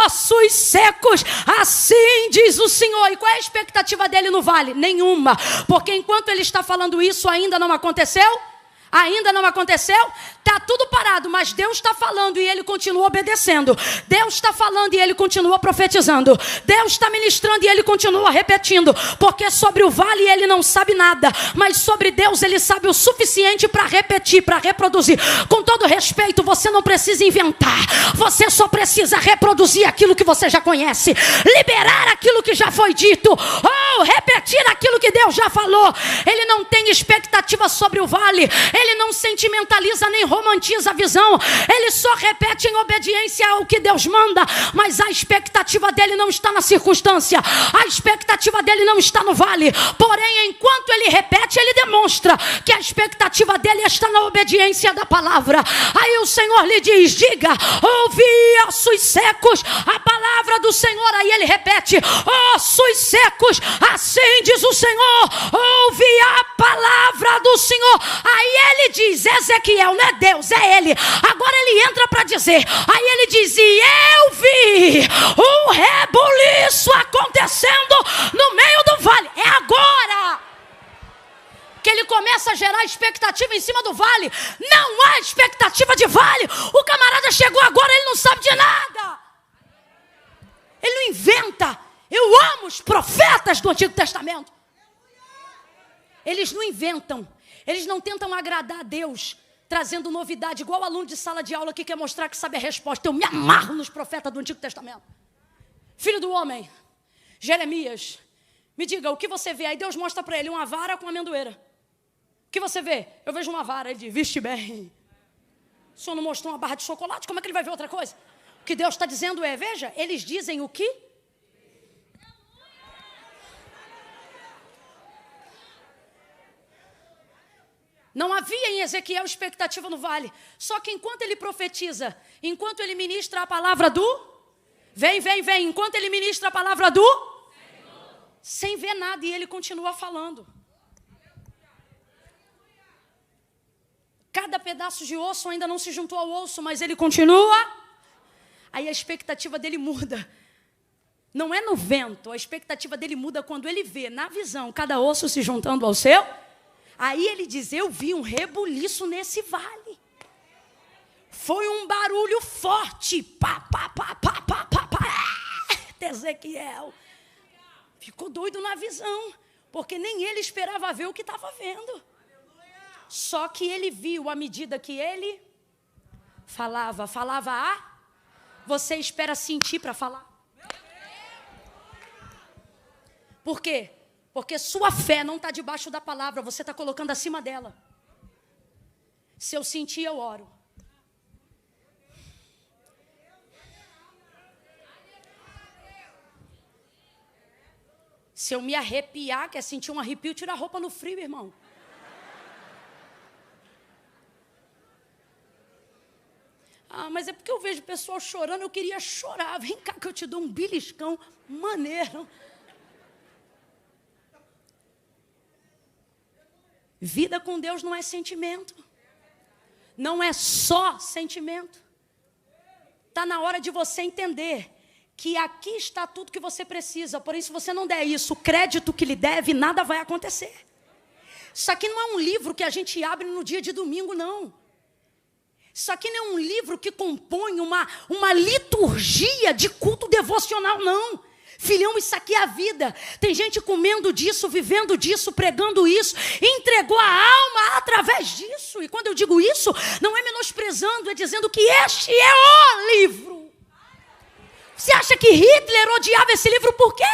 ossos secos, assim diz o Senhor. E qual é a expectativa dele no vale? Nenhuma, porque enquanto ele está falando isso, ainda não aconteceu. Ainda não aconteceu? Está tudo parado, mas Deus está falando e ele continua obedecendo. Deus está falando e ele continua profetizando. Deus está ministrando e ele continua repetindo. Porque sobre o vale ele não sabe nada, mas sobre Deus ele sabe o suficiente para repetir, para reproduzir. Com todo respeito, você não precisa inventar. Você só precisa reproduzir aquilo que você já conhece. Liberar aquilo que já foi dito. Ou repetir aquilo que Deus já falou. Ele não tem expectativa sobre o vale. Ele não sentimentaliza nem romantiza a visão. Ele só repete em obediência ao que Deus manda. Mas a expectativa dele não está na circunstância. A expectativa dele não está no vale. Porém, enquanto ele repete, ele demonstra que a expectativa dele está na obediência da palavra. Aí o Senhor lhe diz: diga, ouvi, ossos secos, a palavra do Senhor. Aí ele repete: ossos secos, assim diz o Senhor, ouvi a palavra do Senhor. Aí ele diz: Ezequiel, não é Deus, é ele. Agora ele entra para dizer. Aí ele diz: e eu vi um rebuliço acontecendo no meio do vale. É agora que ele começa a gerar expectativa em cima do vale. Não há expectativa de vale. O camarada chegou agora, ele não sabe de nada. Ele não inventa. Eu amo os profetas do Antigo Testamento. Eles não inventam. Eles não tentam agradar a Deus, trazendo novidade, igual aluno de sala de aula que quer mostrar que sabe a resposta. Eu me amarro nos profetas do Antigo Testamento. Filho do homem, Jeremias, me diga, o que você vê? Aí Deus mostra para ele uma vara com uma amendoeira. O que você vê? Eu vejo uma vara. Ele diz: viste bem. O senhor não mostrou uma barra de chocolate? Como é que ele vai ver outra coisa? O que Deus está dizendo é: veja, eles dizem o que? Não havia em Ezequiel expectativa no vale. Só que enquanto ele profetiza, enquanto ele ministra a palavra do... Vem. Enquanto ele ministra a palavra do... Sem ver nada, e ele continua falando. Cada pedaço de osso ainda não se juntou ao osso, mas ele continua. Aí a expectativa dele muda. Não é no vento, a expectativa dele muda quando ele vê, na visão, cada osso se juntando ao seu. Aí ele diz, eu vi um rebuliço nesse vale. Foi um barulho forte. Pá. Ezequiel ficou doido na visão, porque nem ele esperava ver o que estava vendo. Só que ele viu à medida que ele falava a... Você espera sentir para falar. Por quê? Porque sua fé não está debaixo da palavra, você está colocando acima dela. Se eu sentir, eu oro. Se eu me arrepiar, quer sentir um arrepio, tira a roupa no frio, irmão. Ah, mas é porque eu vejo pessoal chorando, eu queria chorar. Vem cá que eu te dou um beliscão maneiro. Vida com Deus não é sentimento. Não é só sentimento. Está na hora de você entender que aqui está tudo que você precisa. Porém, se você não der isso, o crédito que lhe deve, nada vai acontecer. Isso aqui não é um livro que a gente abre no dia de domingo, não. Isso aqui não é um livro que compõe uma liturgia de culto devocional, não. Filhão, isso aqui é a vida. Tem gente comendo disso, vivendo disso, pregando isso, entregou a alma através disso. E quando eu digo isso, não é menosprezando, é dizendo que este é o livro. Você acha que Hitler odiava esse livro por quê?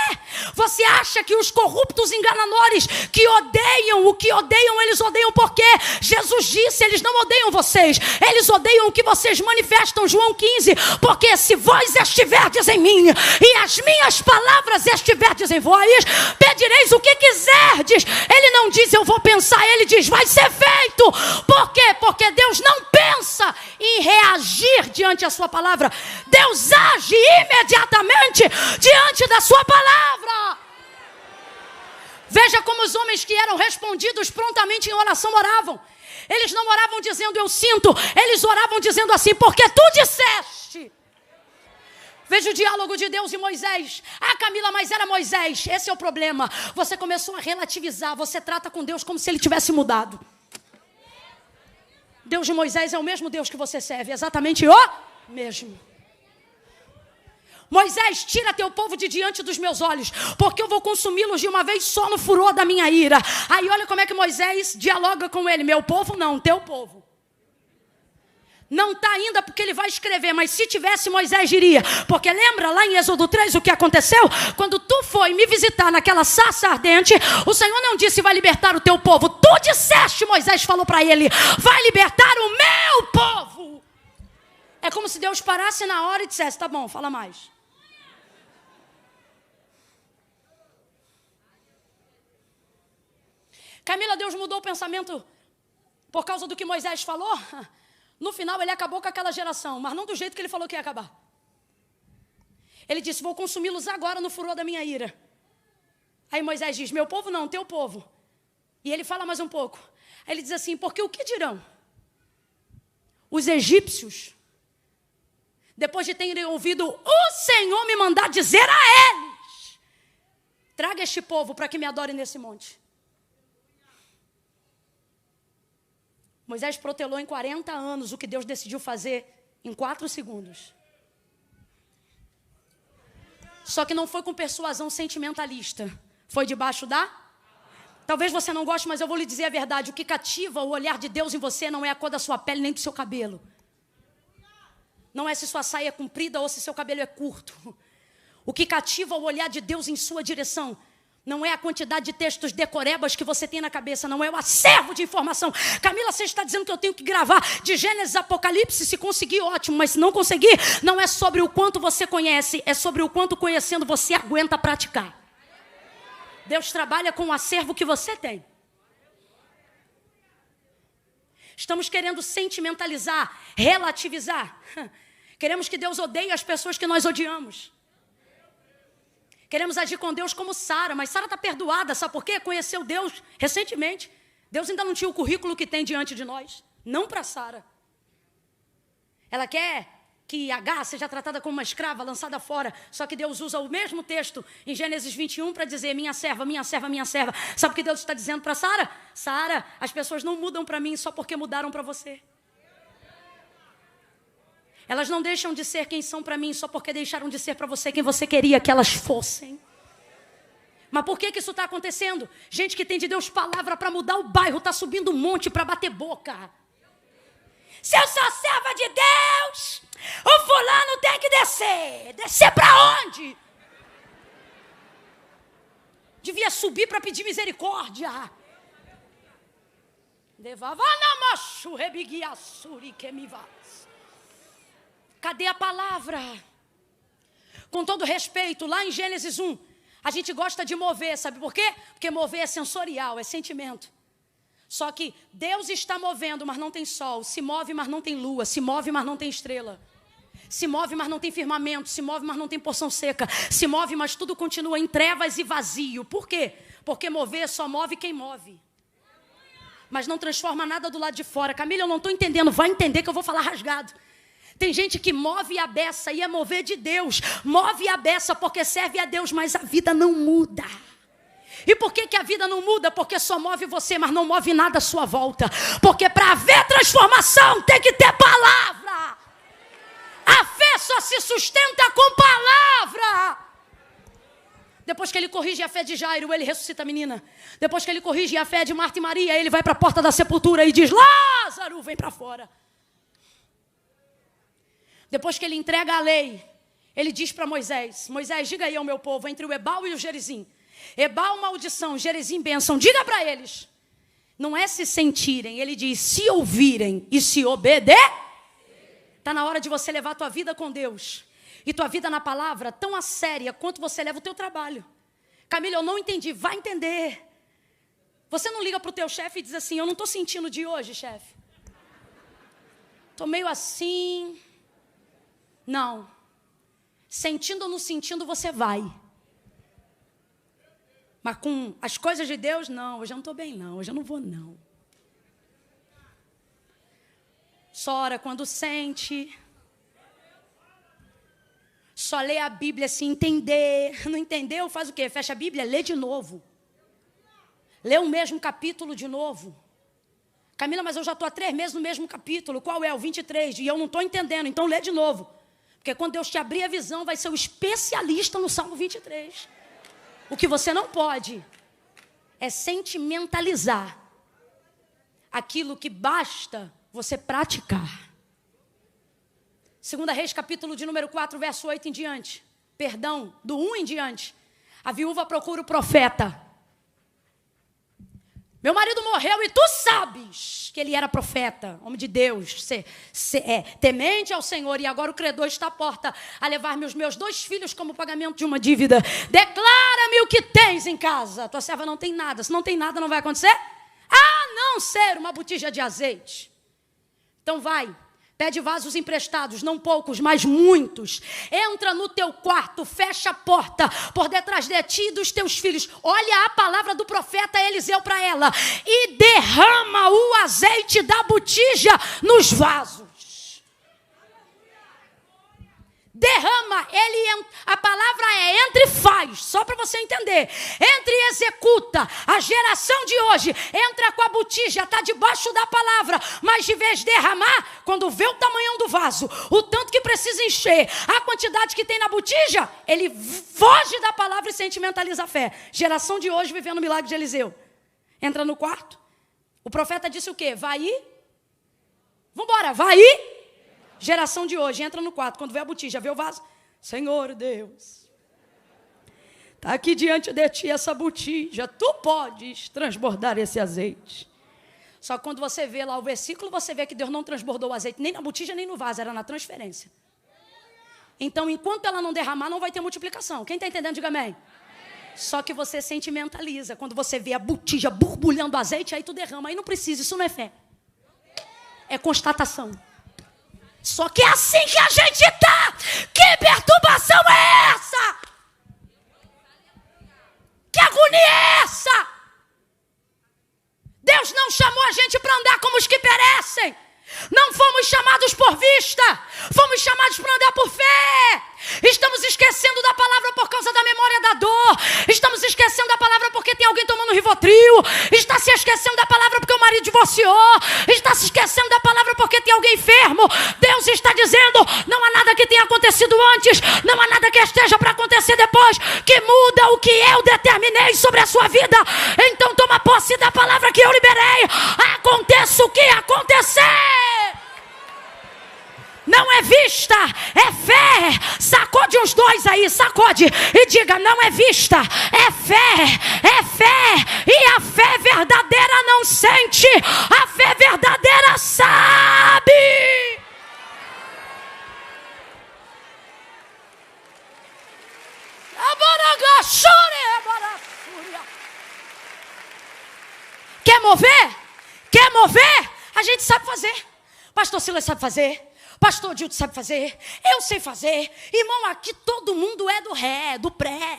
Você acha que os corruptos enganadores que odeiam o que odeiam, eles odeiam por quê? Jesus disse, eles não odeiam vocês, eles odeiam o que vocês manifestam, João 15, porque se vós estiverdes em mim e as minhas palavras estiverdes em vós, pedireis o que quiserdes. Ele não diz eu vou pensar, ele diz vai ser feito. Por quê? Porque Deus não pensa em reagir diante da sua palavra. Deus age imediatamente diante da sua palavra. Veja como os homens que eram respondidos prontamente em oração oravam. Eles não oravam dizendo eu sinto, eles oravam dizendo assim, porque tu disseste. Veja o diálogo de Deus e Moisés. Ah, Camila, mas era Moisés. Esse é o problema. Você começou a relativizar, você trata com Deus como se ele tivesse mudado. Deus de Moisés é o mesmo Deus que você serve, exatamente o mesmo. Moisés, tira teu povo de diante dos meus olhos, porque eu vou consumi-los de uma vez só no furor da minha ira. Aí olha como é que Moisés dialoga com ele. Meu povo não, teu povo. Não está ainda porque ele vai escrever, mas se tivesse Moisés diria. Porque lembra lá em Êxodo 3 o que aconteceu? Quando tu foi me visitar naquela sarça ardente, o Senhor não disse vai libertar o teu povo. Tu disseste, Moisés falou para ele, vai libertar o meu povo. É como se Deus parasse na hora e dissesse, tá bom, fala mais. Camila, Deus mudou o pensamento por causa do que Moisés falou? No final ele acabou com aquela geração, mas não do jeito que ele falou que ia acabar. Ele disse, vou consumi-los agora no furor da minha ira. Aí Moisés diz, meu povo não, teu povo. E ele fala mais um pouco. Aí ele diz assim, porque o que dirão? Os egípcios, depois de terem ouvido o Senhor me mandar dizer a eles, traga este povo para que me adore nesse monte. Moisés protelou em 40 anos o que Deus decidiu fazer em 4 segundos. Só que não foi com persuasão sentimentalista. Foi debaixo da... Talvez você não goste, mas eu vou lhe dizer a verdade. O que cativa o olhar de Deus em você não é a cor da sua pele nem do seu cabelo. Não é se sua saia é comprida ou se seu cabelo é curto. O que cativa o olhar de Deus em sua direção não é a quantidade de textos decorebas que você tem na cabeça, não é o acervo de informação. Camila, você está dizendo que eu tenho que gravar de Gênesis a Apocalipse, se conseguir, ótimo, mas se não conseguir, não é sobre o quanto você conhece, é sobre o quanto conhecendo você aguenta praticar. Deus trabalha com o acervo que você tem. Estamos querendo sentimentalizar, relativizar. Queremos que Deus odeie as pessoas que nós odiamos. Queremos agir com Deus como Sara, mas Sara está perdoada, sabe por quê? Conheceu Deus recentemente. Deus ainda não tinha o currículo que tem diante de nós. Não para Sara. Ela quer que Agar seja tratada como uma escrava, lançada fora. Só que Deus usa o mesmo texto em Gênesis 21 para dizer: minha serva, minha serva, minha serva. Sabe o que Deus está dizendo para Sara? Sara, as pessoas não mudam para mim só porque mudaram para você. Elas não deixam de ser quem são para mim só porque deixaram de ser para você quem você queria que elas fossem. Mas por que isso está acontecendo? Gente que tem de Deus palavra para mudar o bairro, está subindo um monte para bater boca. Se eu sou serva de Deus, o fulano tem que descer. Descer para onde? Devia subir para pedir misericórdia. Cadê a palavra? Com todo respeito, lá em Gênesis 1, a gente gosta de mover, sabe por quê? Porque mover é sensorial, é sentimento. Só que Deus está movendo, mas não tem sol. Se move, mas não tem lua. Se move, mas não tem estrela. Se move, mas não tem firmamento. Se move, mas não tem porção seca. Se move, mas tudo continua em trevas e vazio. Por quê? Porque mover só move quem move. Mas não transforma nada do lado de fora. Camila, eu não estou entendendo. Vai entender que eu vou falar rasgado. Tem gente que move a beça e é mover de Deus. Move a beça porque serve a Deus, mas a vida não muda. E por que a vida não muda? Porque só move você, mas não move nada à sua volta. Porque para haver transformação tem que ter palavra. A fé só se sustenta com palavra. Depois que ele corrige a fé de Jairo, ele ressuscita a menina. Depois que ele corrige a fé de Marta e Maria, ele vai para a porta da sepultura e diz: Lázaro, vem para fora. Depois que ele entrega a lei, ele diz para Moisés: Moisés, diga aí ao meu povo, entre o Ebal e o Gerizim. Ebal, maldição, Gerizim, bênção. Diga para eles. Não é se sentirem, ele diz: se ouvirem e se obedecer. Está na hora de você levar a tua vida com Deus. E tua vida na palavra tão a séria quanto você leva o teu trabalho. Camila, eu não entendi. Vai entender. Você não liga para o teu chefe e diz assim: eu não estou sentindo de hoje, chefe. Estou meio assim. Não. Sentindo ou não sentindo, você vai. Mas com as coisas de Deus, não. Hoje eu não estou bem, não. Hoje eu não vou, não. Só ora quando sente. Só lê a Bíblia se entender. Não entendeu? Faz o quê? Fecha a Bíblia, lê de novo. Lê o mesmo capítulo de novo. Camila, mas eu já estou há 3 meses no mesmo capítulo. Qual é? O 23. E eu não estou entendendo. Então lê de novo. Porque quando Deus te abrir a visão, vai ser o especialista no Salmo 23. O que você não pode é sentimentalizar aquilo que basta você praticar. 2 Reis, capítulo de número 4, verso 8 em diante. Perdão, do 1 em diante. A viúva procura o profeta. Meu marido morreu e tu sabes que ele era profeta, homem de Deus, temente ao Senhor, e agora o credor está à porta a levar-me os meus 2 filhos como pagamento de uma dívida. Declara-me o que tens em casa. Tua serva não tem nada. Se não tem nada, não vai acontecer? A não ser uma botija de azeite. Então vai. Pede vasos emprestados, não poucos, mas muitos. Entra no teu quarto, fecha a porta por detrás de ti e dos teus filhos. Olha a palavra do profeta Eliseu para ela. E derrama o azeite da botija nos vasos. Derrama, a palavra é entre e faz, só para você entender. Entre e executa. A geração de hoje entra com a botija, está debaixo da palavra, mas de vez de derramar, quando vê o tamanhão do vaso, o tanto que precisa encher, a quantidade que tem na botija, ele foge da palavra e sentimentaliza a fé. Geração de hoje vivendo o milagre de Eliseu. Entra no quarto, o profeta disse o quê? Vai ir? Vambora, vai ir? Geração de hoje, entra no quarto, quando vê a botija, vê o vaso. Senhor Deus, está aqui diante de ti essa botija, tu podes transbordar esse azeite. Só que quando você vê lá o versículo, você vê que Deus não transbordou o azeite, nem na botija, nem no vaso, era na transferência. Então, enquanto ela não derramar, não vai ter multiplicação. Quem está entendendo, diga amém. Só que você sentimentaliza, quando você vê a botija borbulhando azeite, aí tu derrama, aí não precisa, isso não é fé. é constatação. Só que é assim que a gente está. Que perturbação é essa? Que agonia é essa? Deus não chamou a gente para andar como os que perecem. Não fomos chamados por vista, fomos chamados para andar por fé. Estamos esquecendo da palavra por causa da memória da dor. Estamos esquecendo da palavra porque tem alguém tomando Rivotril. Está se esquecendo da palavra porque o marido divorciou. Está se esquecendo da palavra porque tem alguém enfermo. Deus está dizendo, não há nada que tenha acontecido antes, não há nada que esteja para acontecer depois, que muda o que eu determinei sobre a sua vida. Então toma posse da palavra que eu liberei. Aconteça o que acontecer. Não é vista, é fé. Sacode os dois aí, sacode e diga, não é vista, é fé, é fé. E a fé verdadeira não sente, a fé verdadeira sabe. Quer mover? Quer mover? A gente sabe fazer. Pastor Silas sabe fazer. Pastor Dilton sabe fazer, eu sei fazer. Irmão, aqui todo mundo é do ré, do pré.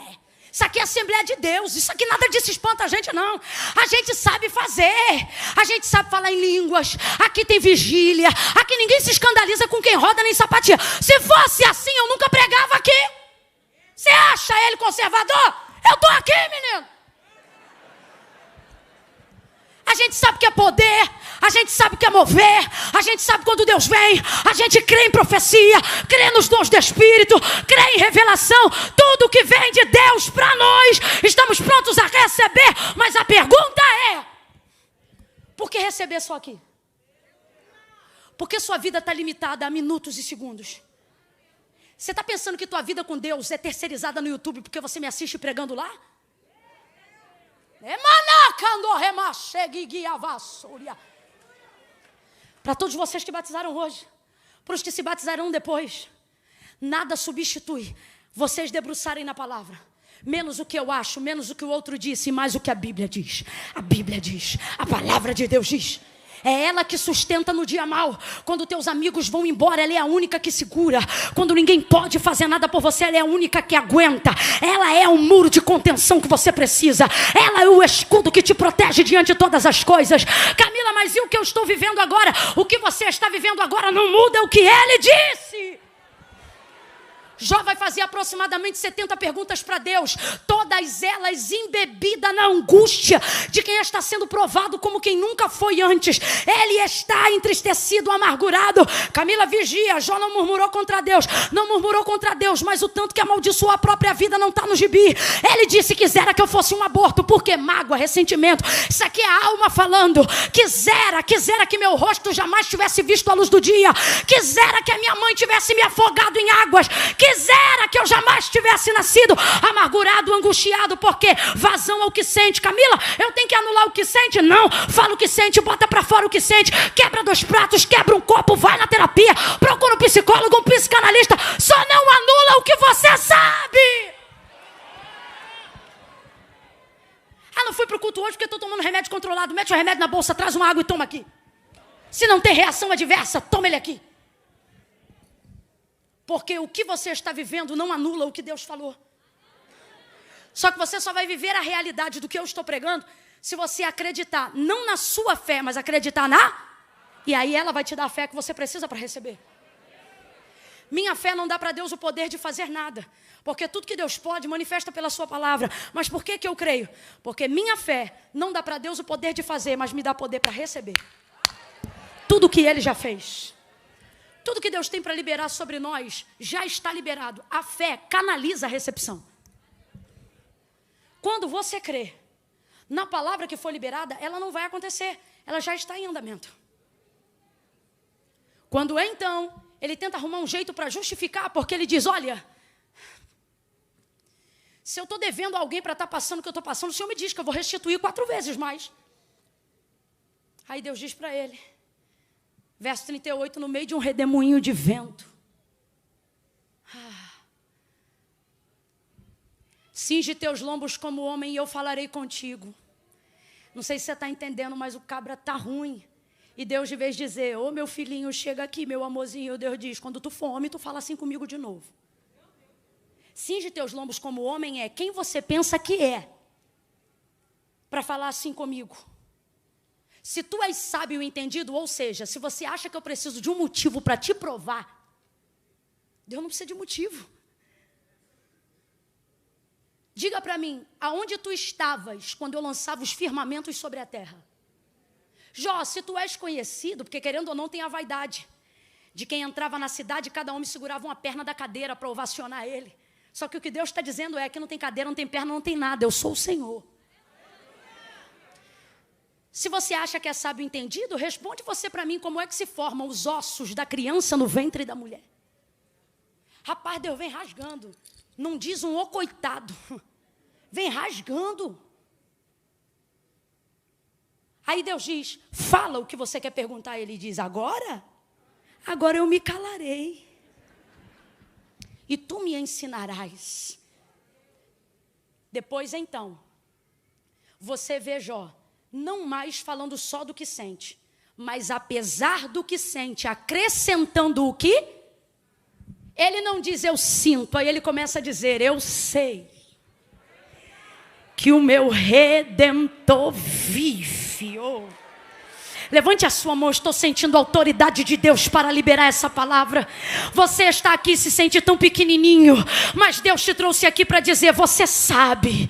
Isso aqui é Assembleia de Deus, isso aqui nada disso espanta a gente não. A gente sabe fazer, a gente sabe falar em línguas. Aqui tem vigília, aqui ninguém se escandaliza com quem roda nem sapatia. Se fosse assim eu nunca pregava aqui. Você acha ele conservador? Eu estou aqui, menino. A gente sabe que é poder, a gente sabe que é mover, a gente sabe quando Deus vem, a gente crê em profecia, crê nos dons do Espírito, crê em revelação, tudo que vem de Deus para nós, estamos prontos a receber, mas a pergunta é, por que receber só aqui? Porque sua vida está limitada a minutos e segundos. Você está pensando que tua vida com Deus é terceirizada no YouTube porque você me assiste pregando lá? Para todos vocês que batizaram hoje, para os que se batizarão depois, nada substitui vocês debruçarem na palavra. Menos o que eu acho, menos o que o outro disse, e mais o que a Bíblia diz. A Bíblia diz, a palavra de Deus diz. É ela que sustenta no dia mau. Quando teus amigos vão embora, ela é a única que segura. Quando ninguém pode fazer nada por você, ela é a única que aguenta. Ela é o muro de contenção que você precisa. Ela é o escudo que te protege diante de todas as coisas. Camila, mas e o que eu estou vivendo agora? O que você está vivendo agora não muda o que ele disse. Jó vai fazer aproximadamente 70 perguntas para Deus, todas elas embebidas na angústia de quem está sendo provado como quem nunca foi antes. Ele está entristecido, amargurado. Camila, vigia, Jó não murmurou contra Deus, não murmurou contra Deus, mas o tanto que amaldiçoou a própria vida não está no gibi. Ele disse, quisera que eu fosse um aborto, porque mágoa, ressentimento, isso aqui é a alma falando. Quisera que meu rosto jamais tivesse visto a luz do dia, quisera que a minha mãe tivesse me afogado em águas, quisera que eu jamais tivesse nascido amargurado, angustiado, porque vazão ao que sente. Camila, eu tenho que anular o que sente? Não, fala o que sente, bota pra fora o que sente, quebra 2 pratos, quebra um copo, vai na terapia, procura um psicólogo, um psicanalista, só não anula o que você sabe. Não fui pro culto hoje porque estou tomando remédio controlado. Mete o remédio na bolsa, traz uma água e toma aqui. Se não tem reação adversa, toma ele aqui. Porque o que você está vivendo não anula o que Deus falou. Só que você só vai viver a realidade do que eu estou pregando se você acreditar, não na sua fé, mas acreditar na... E aí ela vai te dar a fé que você precisa para receber. Minha fé não dá para Deus o poder de fazer nada. Porque tudo que Deus pode manifesta pela sua palavra. Mas por que eu creio? Porque minha fé não dá para Deus o poder de fazer, mas me dá poder para receber. Tudo que Ele já fez. Tudo que Deus tem para liberar sobre nós já está liberado. A fé canaliza a recepção. Quando você crê na palavra que foi liberada, ela não vai acontecer. Ela já está em andamento. Quando então ele tenta arrumar um jeito para justificar, porque ele diz, olha, se eu estou devendo a alguém para estar passando o que eu estou passando, o Senhor me diz que eu vou restituir 4 vezes mais. Aí Deus diz para ele, verso 38, no meio de um redemoinho de vento. Cinge teus lombos como homem e eu falarei contigo. Não sei se você está entendendo, mas o cabra está ruim. E Deus, de vez de dizer, ô meu filhinho, chega aqui, meu amorzinho, Deus diz, quando tu for homem, tu fala assim comigo de novo. Cinge teus lombos como homem é quem você pensa que é, para falar assim comigo. Se tu és sábio e entendido, ou seja, se você acha que eu preciso de um motivo para te provar, Deus não precisa de motivo. Diga para mim, aonde tu estavas quando eu lançava os firmamentos sobre a terra? Jó, se tu és conhecido, porque querendo ou não tem a vaidade de quem entrava na cidade, cada homem segurava uma perna da cadeira para ovacionar ele. Só que o que Deus está dizendo é que não tem cadeira, não tem perna, não tem nada, eu sou o Senhor. Se você acha que é sábio e entendido, responde você para mim como é que se formam os ossos da criança no ventre da mulher. Rapaz, Deus vem rasgando. Não diz um ô coitado. Vem rasgando. Aí Deus diz, fala o que você quer perguntar. Ele diz, agora? Agora eu me calarei. E tu me ensinarás. Depois então, você vê Jó, não mais falando só do que sente, mas apesar do que sente, acrescentando o que? Ele não diz eu sinto, aí ele começa a dizer eu sei que o meu Redentor vive. Oh. Levante a sua mão, estou sentindo a autoridade de Deus para liberar essa palavra. Você está aqui, se sente tão pequenininho, mas Deus te trouxe aqui para dizer, você sabe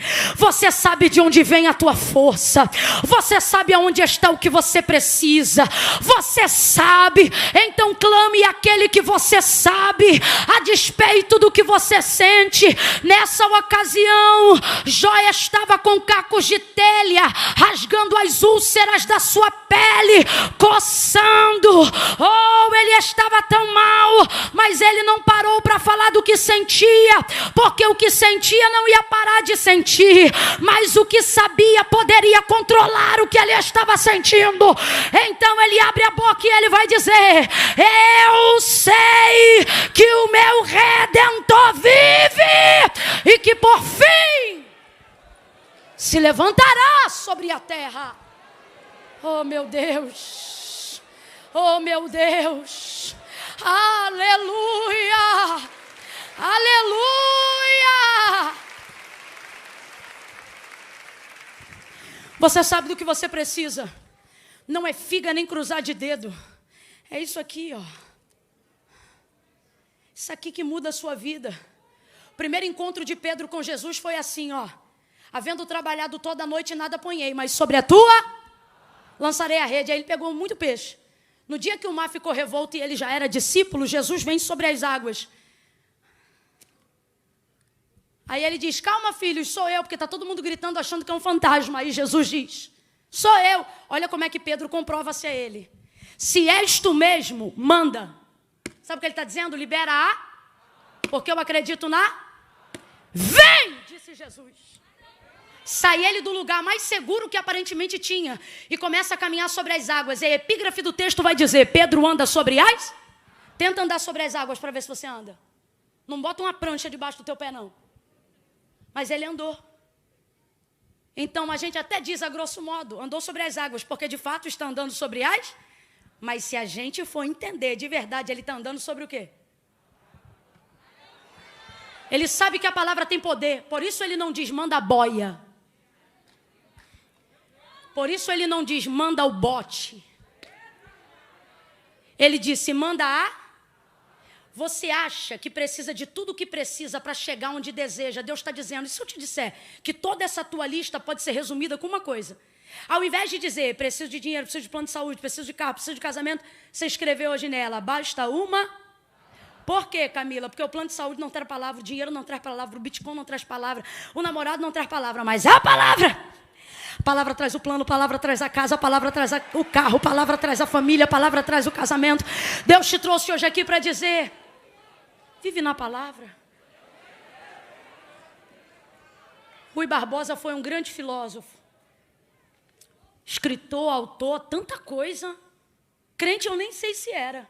de onde vem a tua força, você sabe aonde está o que você precisa, você sabe, então clame aquele que você sabe, a despeito do que você sente. Nessa ocasião, Jó estava com cacos de telha, rasgando as úlceras da sua pele, coçando. Oh, ele estava tão mal, mas ele não parou para falar do que sentia, porque o que sentia não ia parar de sentir, mas o que sabia poderia controlar o que ele estava sentindo. Então ele abre a boca e ele vai dizer, eu sei que o meu Redentor vive e que por fim se levantará sobre a terra. Oh meu Deus, oh meu Deus, aleluia, aleluia. Você sabe do que você precisa, não é figa nem cruzar de dedo, é isso aqui, ó. Isso aqui que muda a sua vida. O primeiro encontro de Pedro com Jesus foi assim, ó. Havendo trabalhado toda a noite, nada apanhei, mas sobre a tua lançarei a rede. Aí ele pegou muito peixe. No dia que o mar ficou revolto e ele já era discípulo, Jesus vem sobre as águas. Aí ele diz, calma filhos, sou eu, porque está todo mundo gritando achando que é um fantasma. Aí Jesus diz, sou eu. Olha como é que Pedro comprova se é ele. Se és tu mesmo, manda. Sabe o que ele está dizendo? Libera a, porque eu acredito na, vem, disse Jesus. Sai ele do lugar mais seguro que aparentemente tinha e começa a caminhar sobre as águas. E a epígrafe do texto vai dizer, Pedro anda sobre as? Tenta andar sobre as águas para ver se você anda. Não bota uma prancha debaixo do teu pé, não. Mas ele andou. Então a gente até diz a grosso modo, andou sobre as águas, porque de fato está andando sobre as? Mas se a gente for entender de verdade, ele está andando sobre o quê? Ele sabe que a palavra tem poder, por isso ele não diz manda a boia. Por isso ele não diz, manda o bote. Ele disse, manda a. Você acha que precisa de tudo o que precisa para chegar onde deseja. Deus está dizendo, e se eu te disser que toda essa tua lista pode ser resumida com uma coisa? Ao invés de dizer, preciso de dinheiro, preciso de plano de saúde, preciso de carro, preciso de casamento, você escreveu hoje nela, basta uma. Por quê, Camila? Porque o plano de saúde não traz palavra, o dinheiro não traz palavra, o Bitcoin não traz palavra, o namorado não traz palavra, mas é a palavra. A palavra traz o plano, a palavra traz a casa, a palavra traz o carro, a palavra traz a família, a palavra traz o casamento. Deus te trouxe hoje aqui para dizer, vive na palavra. Rui Barbosa foi um grande filósofo, escritor, autor, tanta coisa. Crente eu nem sei se era.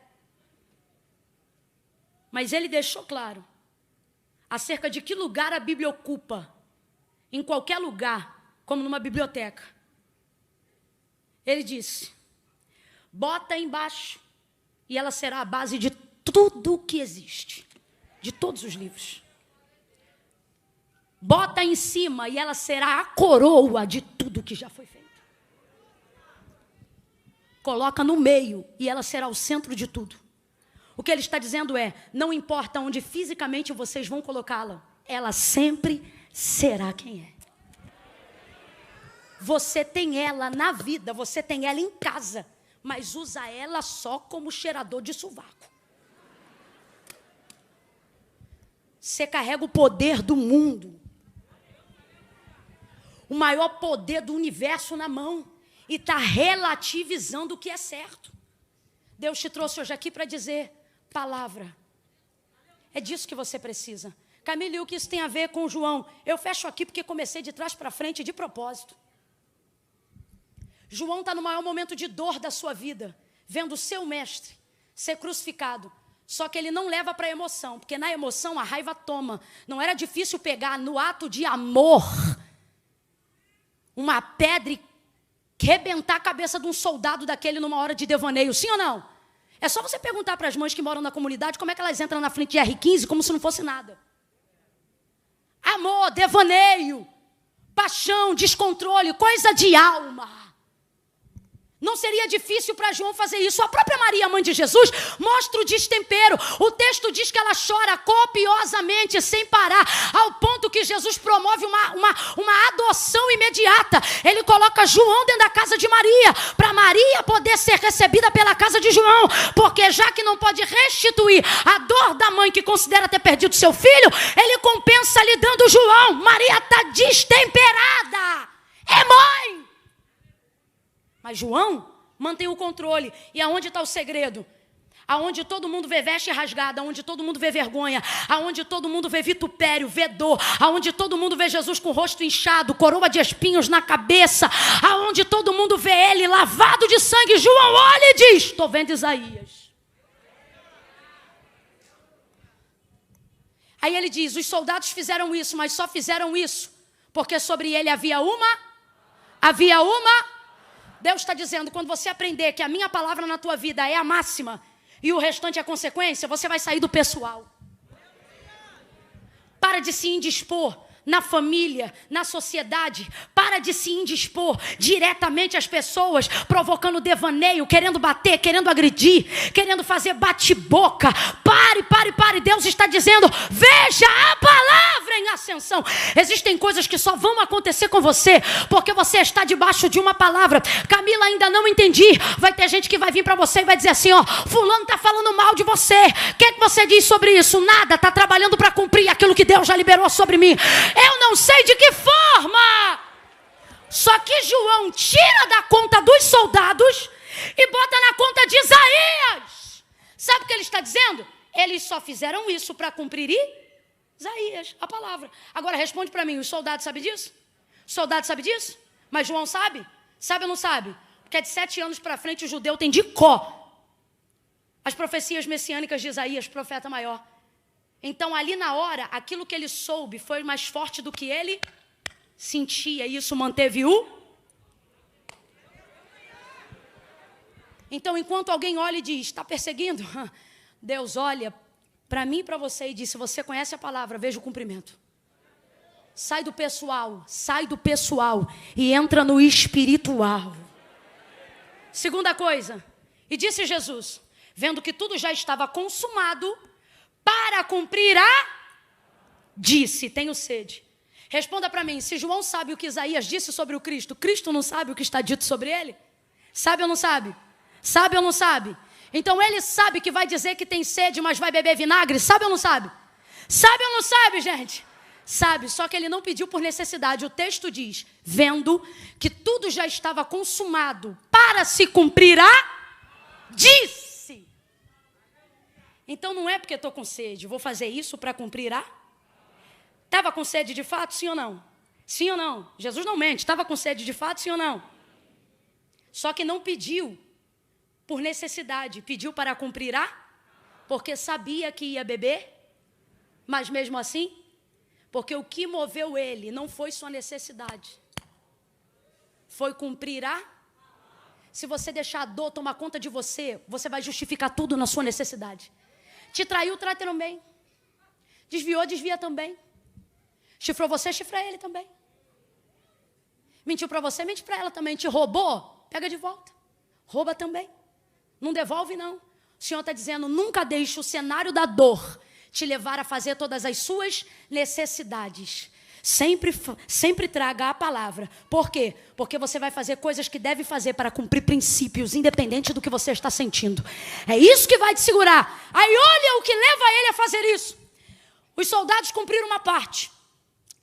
Mas ele deixou claro acerca de que lugar a Bíblia ocupa. Em qualquer lugar, como numa biblioteca. Ele disse, Bota embaixo e ela será a base de tudo o que existe, de todos os livros. Bota em cima e ela será a coroa de tudo que já foi feito. Coloca no meio e ela será o centro de tudo. O que ele está dizendo é, não importa onde fisicamente vocês vão colocá-la, ela sempre será quem é. Você tem ela na vida, você tem ela em casa, mas usa ela só como cheirador de sovaco. Você carrega o poder do mundo, o maior poder do universo na mão, e está relativizando o que é certo. Deus te trouxe hoje aqui para dizer, palavra. É disso que você precisa. Camille, o que isso tem a ver com João? Eu fecho aqui porque comecei de trás para frente de propósito. João está no maior momento de dor da sua vida, vendo o seu mestre ser crucificado. Só que ele não leva para a emoção, porque na emoção a raiva toma. Não era difícil pegar no ato de amor uma pedra e rebentar a cabeça de um soldado daquele numa hora de devaneio, sim ou não? É só você perguntar para as mães que moram na comunidade como é que elas entram na frente de R15 como se não fosse nada. Amor, devaneio, paixão, descontrole, coisa de alma. Não seria difícil para João fazer isso. A própria Maria, mãe de Jesus, mostra o destempero. O texto diz que ela chora copiosamente, sem parar, ao ponto que Jesus promove uma adoção imediata. Ele coloca João dentro da casa de Maria, para Maria poder ser recebida pela casa de João. Porque já que não pode restituir a dor da mãe que considera ter perdido seu filho, ele compensa lhe dando João. Maria está destemperada. É mãe. Mas João mantém o controle. E aonde está o segredo? Aonde todo mundo vê veste rasgada, aonde todo mundo vê vergonha, aonde todo mundo vê vitupério, vê dor, aonde todo mundo vê Jesus com o rosto inchado, coroa de espinhos na cabeça, aonde todo mundo vê ele lavado de sangue, João olha e diz, estou vendo Isaías. Aí ele diz, os soldados fizeram isso, mas só fizeram isso porque sobre ele havia uma. Deus está dizendo, quando você aprender que a minha palavra na tua vida é a máxima e o restante é a consequência, você vai sair do pessoal. Para de se indispor na família, na sociedade. Para de se indispor diretamente às pessoas, provocando devaneio, querendo bater, querendo agredir, querendo fazer bate-boca. Pare. Deus está dizendo, veja a palavra em ascensão. Existem coisas que só vão acontecer com você, porque você está debaixo de uma palavra. Camila, ainda não entendi. Vai ter gente que vai vir para você e vai dizer assim, ó, fulano está falando mal de você. O que você diz sobre isso? Nada, está trabalhando para cumprir aquilo que Deus já liberou sobre mim. Eu não sei de que forma. Só que João tira da conta dos soldados e bota na conta de Isaías. Sabe o que ele está dizendo? Eles só fizeram isso para cumprir Isaías, a palavra. Agora responde para mim, os soldados sabem disso? Os soldados sabem disso? Mas João sabe? Sabe ou não sabe? Porque de 7 anos para frente o judeu tem de có as profecias messiânicas de Isaías, profeta maior. Então, ali na hora, aquilo que ele soube foi mais forte do que ele sentia. E isso manteve o... Então, enquanto alguém olha e diz, está perseguindo? Deus olha para mim e para você e diz, se você conhece a palavra, veja o cumprimento. Sai do pessoal e entra no espiritual. Segunda coisa, e disse Jesus, vendo que tudo já estava consumado, para cumprir disse, tenho sede. Responda para mim, se João sabe o que Isaías disse sobre o Cristo, Cristo não sabe o que está dito sobre ele? Sabe ou não sabe? Sabe ou não sabe? Então ele sabe que vai dizer que tem sede, mas vai beber vinagre, sabe ou não sabe? Sabe ou não sabe, gente? Sabe, só que ele não pediu por necessidade. O texto diz, vendo que tudo já estava consumado para se cumprir disse. Então não é porque estou com sede, vou fazer isso para cumprir Estava com sede de fato, sim ou não? Sim ou não? Jesus não mente, estava com sede de fato, sim ou não? Só que não pediu por necessidade, pediu para cumprir porque sabia que ia beber, mas mesmo assim, porque o que moveu ele não foi sua necessidade, foi cumprir se você deixar a dor tomar conta de você, você vai justificar tudo na sua necessidade. Te traiu, trata também. Desviou, desvia também. Chifrou você, chifra ele também. Mentiu para você, mente para ela também. Te roubou, pega de volta. Rouba também. Não devolve, não. O Senhor está dizendo, nunca deixe o cenário da dor te levar a fazer todas as suas necessidades. Sempre traga a palavra. Por quê? Porque você vai fazer coisas que deve fazer para cumprir princípios, independente do que você está sentindo. É isso que vai te segurar. Aí olha o que leva ele a fazer isso. Os soldados cumpriram uma parte.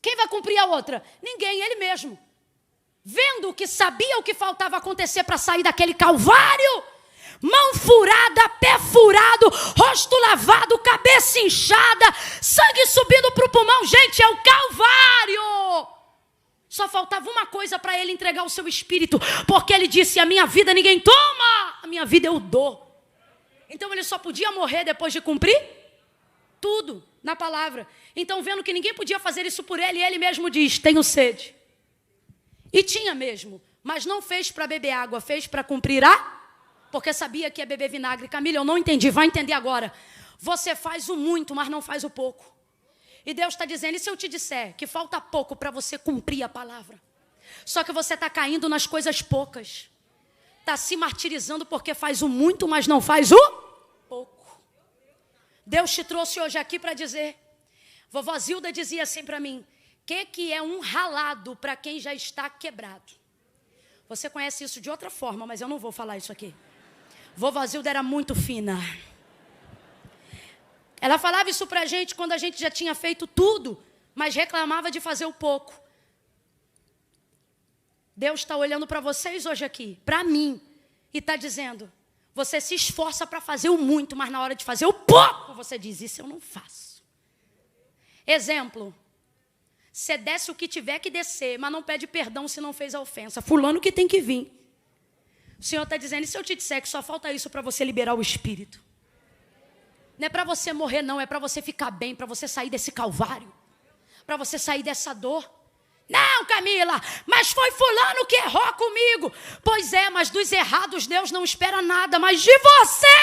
Quem vai cumprir a outra? Ninguém, ele mesmo. Vendo que sabia o que faltava acontecer para sair daquele calvário, mão furada, pé furado, rosto lavado, cabeça inchada, sangue subindo para o pulmão. Gente, é o Calvário. Só faltava uma coisa para ele entregar o seu espírito, porque ele disse, a minha vida ninguém toma, a minha vida eu dou. Então ele só podia morrer depois de cumprir tudo na palavra. Então, vendo que ninguém podia fazer isso por ele, ele mesmo diz, tenho sede. E tinha mesmo, mas não fez para beber água, fez para cumprir porque sabia que ia beber vinagre. Camila, eu não entendi, vai entender agora. Você faz o muito, mas não faz o pouco. E Deus está dizendo, e se eu te disser que falta pouco para você cumprir a palavra? Só que você está caindo nas coisas poucas. Está se martirizando porque faz o muito, mas não faz o pouco. Deus te trouxe hoje aqui para dizer, vovó Zilda dizia assim para mim, que é um ralado para quem já está quebrado? Você conhece isso de outra forma, mas eu não vou falar isso aqui. Vovó Zilda era muito fina. Ela falava isso pra gente quando a gente já tinha feito tudo, mas reclamava de fazer o pouco. Deus está olhando para vocês hoje aqui, para mim, e está dizendo, você se esforça para fazer o muito, mas na hora de fazer o pouco, você diz, isso eu não faço. Exemplo, você desce o que tiver que descer, mas não pede perdão se não fez a ofensa. Fulano que tem que vir. O Senhor está dizendo, e se eu te disser que só falta isso para você liberar o Espírito? Não é para você morrer, não. É para você ficar bem, para você sair desse calvário. Para você sair dessa dor. Não, Camila, mas foi fulano que errou comigo. Pois é, mas dos errados Deus não espera nada. Mas de você,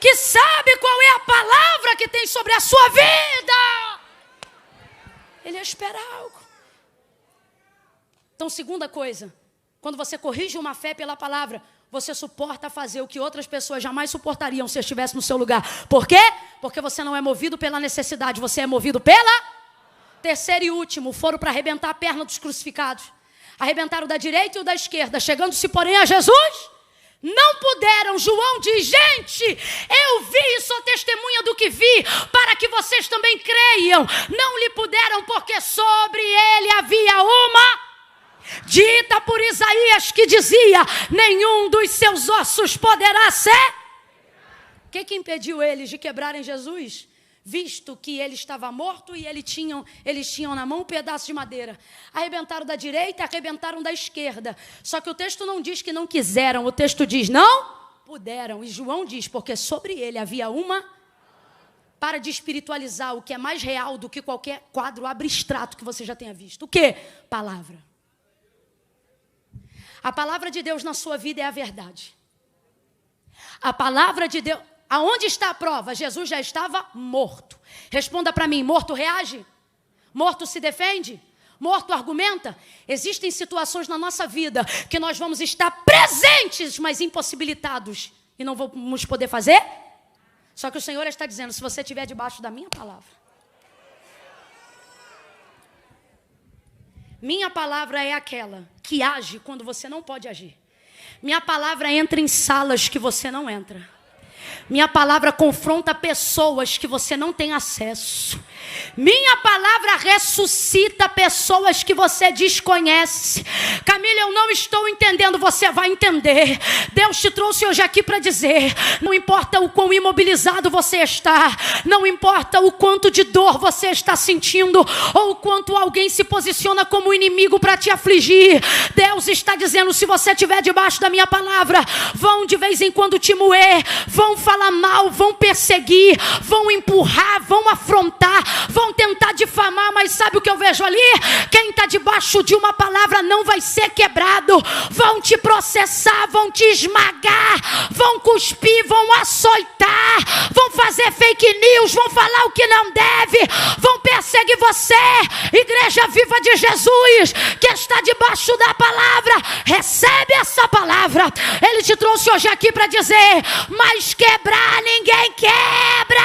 que sabe qual é a palavra que tem sobre a sua vida, Ele espera algo. Então, segunda coisa, quando você corrige uma fé pela palavra, você suporta fazer o que outras pessoas jamais suportariam se estivesse no seu lugar. Por quê? Porque você não é movido pela necessidade, você é movido pela... Terceiro e último, foram para arrebentar a perna dos crucificados. Arrebentaram da direita e o da esquerda. Chegando-se, porém, a Jesus, não puderam. João diz, gente, eu vi e sou testemunha do que vi, para que vocês também creiam. Não lhe puderam, porque sobre ele havia uma... dita por Isaías, que dizia, nenhum dos seus ossos poderá ser... O que impediu eles de quebrarem Jesus? Visto que ele estava morto e eles tinham na mão um pedaço de madeira. Arrebentaram da direita e arrebentaram da esquerda. Só que o texto não diz que não quiseram, o texto diz não puderam. E João diz, porque sobre ele havia uma... Para de espiritualizar o que é mais real do que qualquer quadro abstrato que você já tenha visto. O quê? Palavra. A palavra de Deus na sua vida é a verdade. A palavra de Deus... Aonde está a prova? Jesus já estava morto. Responda para mim, morto reage? Morto se defende? Morto argumenta? Existem situações na nossa vida que nós vamos estar presentes, mas impossibilitados. E não vamos poder fazer? Só que o Senhor está dizendo, se você estiver debaixo da minha palavra. Minha palavra é aquela que age quando você não pode agir. Minha palavra entra em salas que você não entra. Minha palavra confronta pessoas que você não tem acesso. Minha palavra ressuscita pessoas que você desconhece. Camila, eu não estou entendendo, você vai entender. Deus te trouxe hoje aqui para dizer, não importa o quão imobilizado você está, não importa o quanto de dor você está sentindo, ou o quanto alguém se posiciona como inimigo para te afligir. Deus está dizendo, se você estiver debaixo da minha palavra, vão de vez em quando te moer, vão falar mal, vão perseguir, vão empurrar, vão afrontar, vão tentar difamar, mas sabe o que eu vejo ali? Quem está debaixo de uma palavra não vai ser quebrado. quebrado, vão te processar, vão te esmagar, vão cuspir, vão açoitar, vão fazer fake news, vão falar o que não deve, vão perseguir você. Igreja Viva de Jesus, que está debaixo da palavra, recebe essa palavra. Ele te trouxe hoje aqui para dizer: mas quebrar ninguém quebra,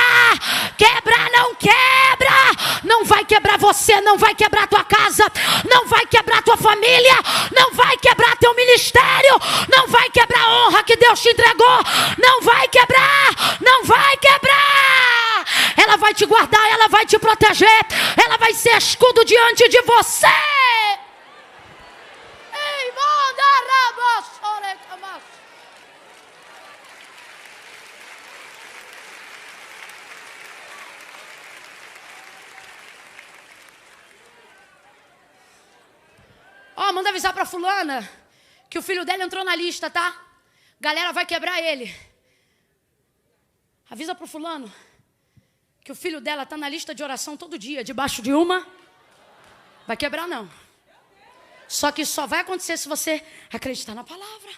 quebrar não quebra, não vai quebrar você, não vai quebrar tua casa, não vai quebrar tua família, não vai quebrar teu ministério, não vai quebrar a honra que Deus te entregou, não vai quebrar, não vai quebrar. Ela vai te guardar, ela vai te proteger, ela vai ser escudo diante de você. Manda avisar pra fulana que o filho dela entrou na lista, tá? Galera vai quebrar ele. Avisa pro fulano que o filho dela tá na lista de oração todo dia, debaixo de uma. Vai quebrar não. Só que só vai acontecer se você acreditar na palavra.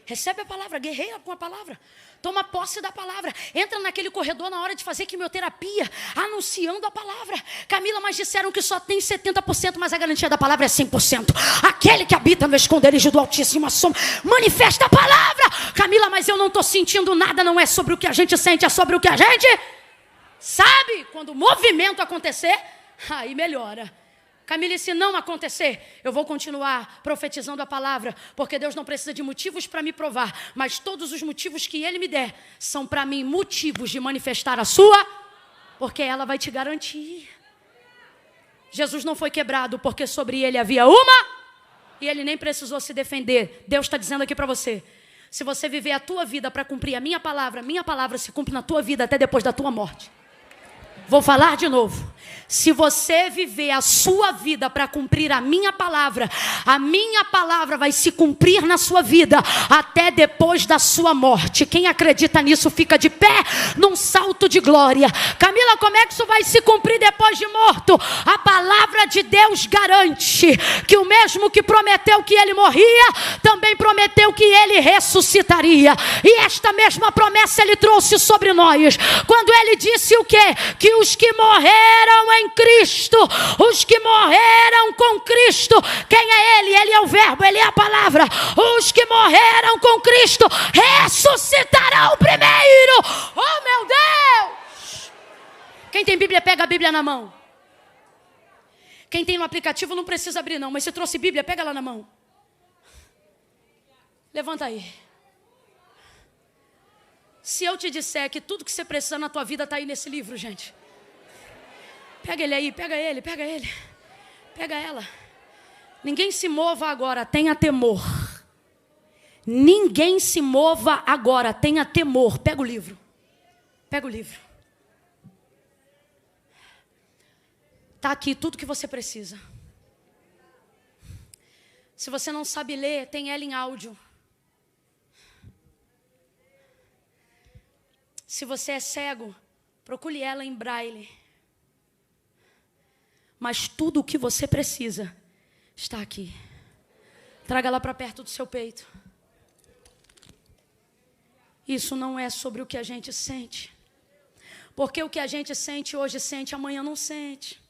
Recebe a palavra, guerreia com a palavra. Toma posse da palavra. Entra naquele corredor na hora de fazer quimioterapia, anunciando a palavra. Camila, mas disseram que só tem 70%, mas a garantia da palavra é 100%. Aquele que habita no esconderijo do Altíssimo, a sombra, manifesta a palavra. Camila, mas eu não estou sentindo nada. Não é sobre o que a gente sente, é sobre o que a gente sabe. Quando o movimento acontecer, aí melhora. Camila, e se não acontecer, eu vou continuar profetizando a palavra, porque Deus não precisa de motivos para me provar, mas todos os motivos que Ele me der são para mim motivos de manifestar a sua, porque ela vai te garantir. Jesus não foi quebrado porque sobre Ele havia uma, e Ele nem precisou se defender. Deus está dizendo aqui para você: se você viver a tua vida para cumprir a minha palavra se cumpre na tua vida até depois da tua morte. Vou falar de novo. Se você viver a sua vida para cumprir a minha palavra vai se cumprir na sua vida até depois da sua morte. Quem acredita nisso fica de pé num salto de glória. Camila, como é que isso vai se cumprir depois de morto? A palavra de Deus garante que o mesmo que prometeu que ele morria, também prometeu que ele ressuscitaria. E esta mesma promessa ele trouxe sobre nós. Quando ele disse o quê? Que os que morreram em Cristo, os que morreram com Cristo, quem é Ele? Ele é o verbo, Ele é a palavra. Os que morreram com Cristo ressuscitarão primeiro. Oh meu Deus! Quem tem Bíblia, pega a Bíblia na mão. Quem tem no aplicativo não precisa abrir não, mas se trouxe Bíblia, pega lá na mão. Levanta aí. Se eu te disser que tudo que você precisa na tua vida está aí nesse livro, gente. Pega ele aí, pega ele, pega ele. Pega ela. Ninguém se mova agora, tenha temor. Ninguém se mova agora, tenha temor. Pega o livro. Pega o livro. Está aqui tudo que você precisa. Se você não sabe ler, tem ela em áudio. Se você é cego, procure ela em braille. Mas tudo o que você precisa está aqui. Traga ela para perto do seu peito. Isso não é sobre o que a gente sente. Porque o que a gente sente hoje sente, amanhã não sente.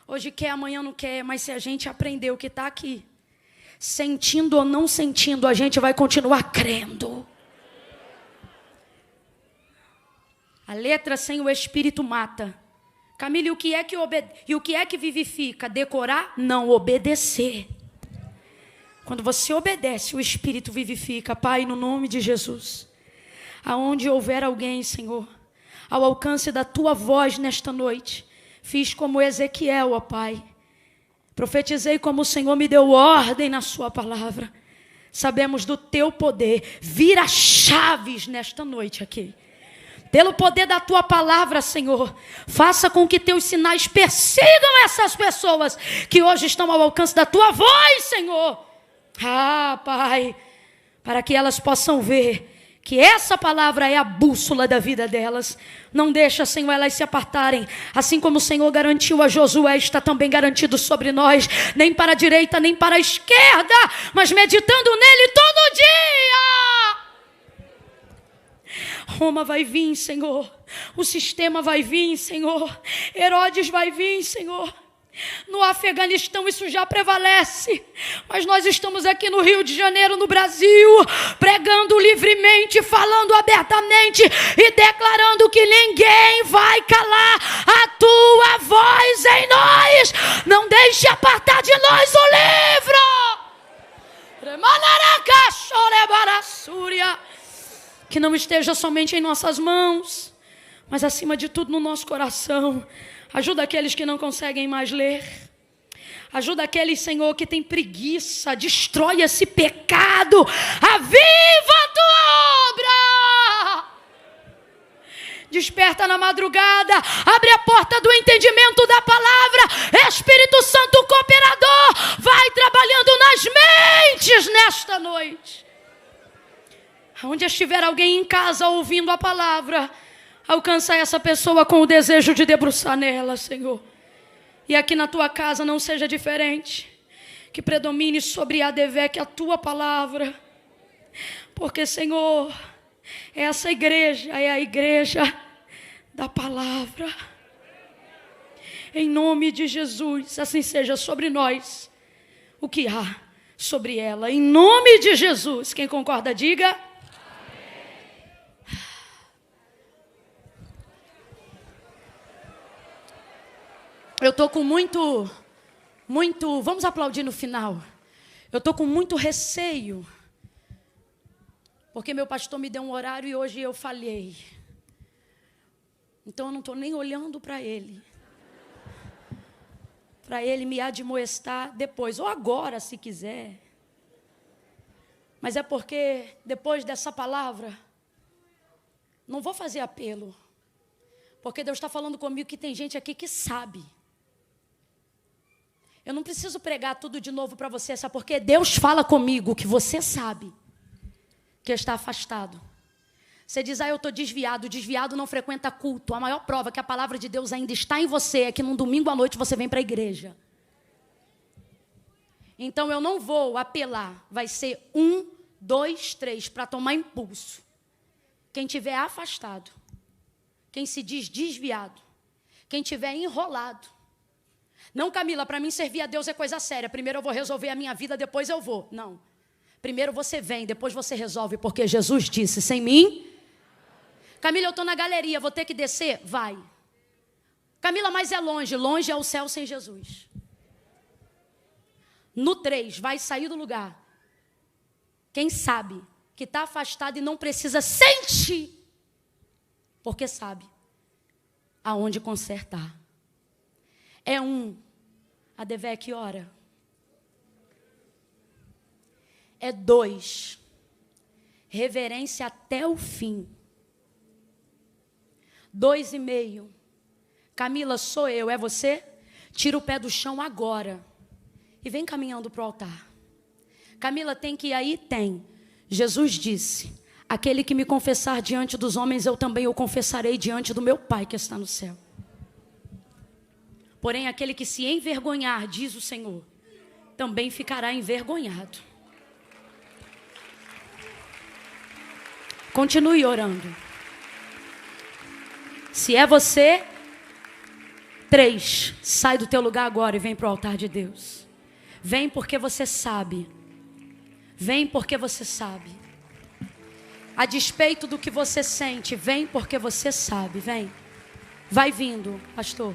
Hoje quer, amanhã não quer. Mas se a gente aprender o que está aqui, sentindo ou não sentindo, a gente vai continuar crendo. A letra sem o espírito mata. Camila, e o que é que vivifica? Decorar? Não, obedecer. Quando você obedece, o Espírito vivifica. Pai, no nome de Jesus, aonde houver alguém, Senhor, ao alcance da Tua voz nesta noite, fiz como Ezequiel, ó Pai. Profetizei como o Senhor me deu ordem na Sua palavra. Sabemos do Teu poder. Vira chaves nesta noite aqui. Pelo poder da Tua palavra, Senhor, faça com que Teus sinais persigam essas pessoas que hoje estão ao alcance da Tua voz, Senhor. Ah, Pai, para que elas possam ver que essa palavra é a bússola da vida delas. Não deixa, Senhor, elas se apartarem. Assim como o Senhor garantiu a Josué, está também garantido sobre nós. Nem para a direita, nem para a esquerda, mas meditando nele todo dia. Roma vai vir, Senhor. O sistema vai vir, Senhor. Herodes vai vir, Senhor. No Afeganistão isso já prevalece, mas nós estamos aqui no Rio de Janeiro, no Brasil, pregando livremente, falando abertamente e declarando que ninguém vai calar a tua voz em nós. Não deixe apartar de nós o livro, que não esteja somente em nossas mãos, mas acima de tudo no nosso coração. Ajuda aqueles que não conseguem mais ler. Ajuda aqueles, Senhor, que tem preguiça. Destrói esse pecado. Aviva a tua obra. Desperta na madrugada. Abre a porta do entendimento da palavra. Espírito Santo cooperador, vai trabalhando nas mentes nesta noite. Onde estiver alguém em casa ouvindo a palavra, alcança essa pessoa com o desejo de debruçar nela, Senhor. E aqui na tua casa não seja diferente. Que predomine sobre a ADVEC a tua palavra. Porque, Senhor, essa igreja é a igreja da palavra. Em nome de Jesus, assim seja sobre nós o que há sobre ela. Em nome de Jesus, quem concorda, diga. Eu estou com muito, vamos aplaudir no final. Eu estou com muito receio, porque meu pastor me deu um horário e hoje eu falhei. Então eu não estou nem olhando para ele me admoestar depois, ou agora, se quiser. Mas é porque, depois dessa palavra, não vou fazer apelo, porque Deus está falando comigo que tem gente aqui que sabe. Eu não preciso pregar tudo de novo para você, sabe por quê? Deus fala comigo que você sabe que está afastado. Você diz, eu estou desviado. Desviado não frequenta culto. A maior prova que a palavra de Deus ainda está em você é que num domingo à noite você vem para a igreja. Então eu não vou apelar. Vai ser 1, 2, 3 para tomar impulso. Quem estiver afastado, quem se diz desviado, quem estiver enrolado. Não, Camila, para mim servir a Deus é coisa séria. Primeiro eu vou resolver a minha vida, depois eu vou. Não. Primeiro você vem, depois você resolve, porque Jesus disse, sem mim... Camila, eu estou na galeria, vou ter que descer? Vai. Camila, mas é longe. Longe é o céu sem Jesus. No 3, vai sair do lugar. Quem sabe que está afastado e não precisa sentir, porque sabe aonde consertar. É 1, ADVEC ora. É 2, reverência até o fim. 2,5, Camila, sou eu, é você? Tira o pé do chão agora e vem caminhando para o altar. Camila, tem que ir aí? Tem. Jesus disse, aquele que me confessar diante dos homens, eu também o confessarei diante do meu Pai que está no céu. Porém, aquele que se envergonhar, diz o Senhor, também ficará envergonhado. Continue orando. Se é você, 3, sai do teu lugar agora e vem para o altar de Deus. Vem porque você sabe. Vem porque você sabe. A despeito do que você sente, vem porque você sabe. Vem. Vai vindo, pastor.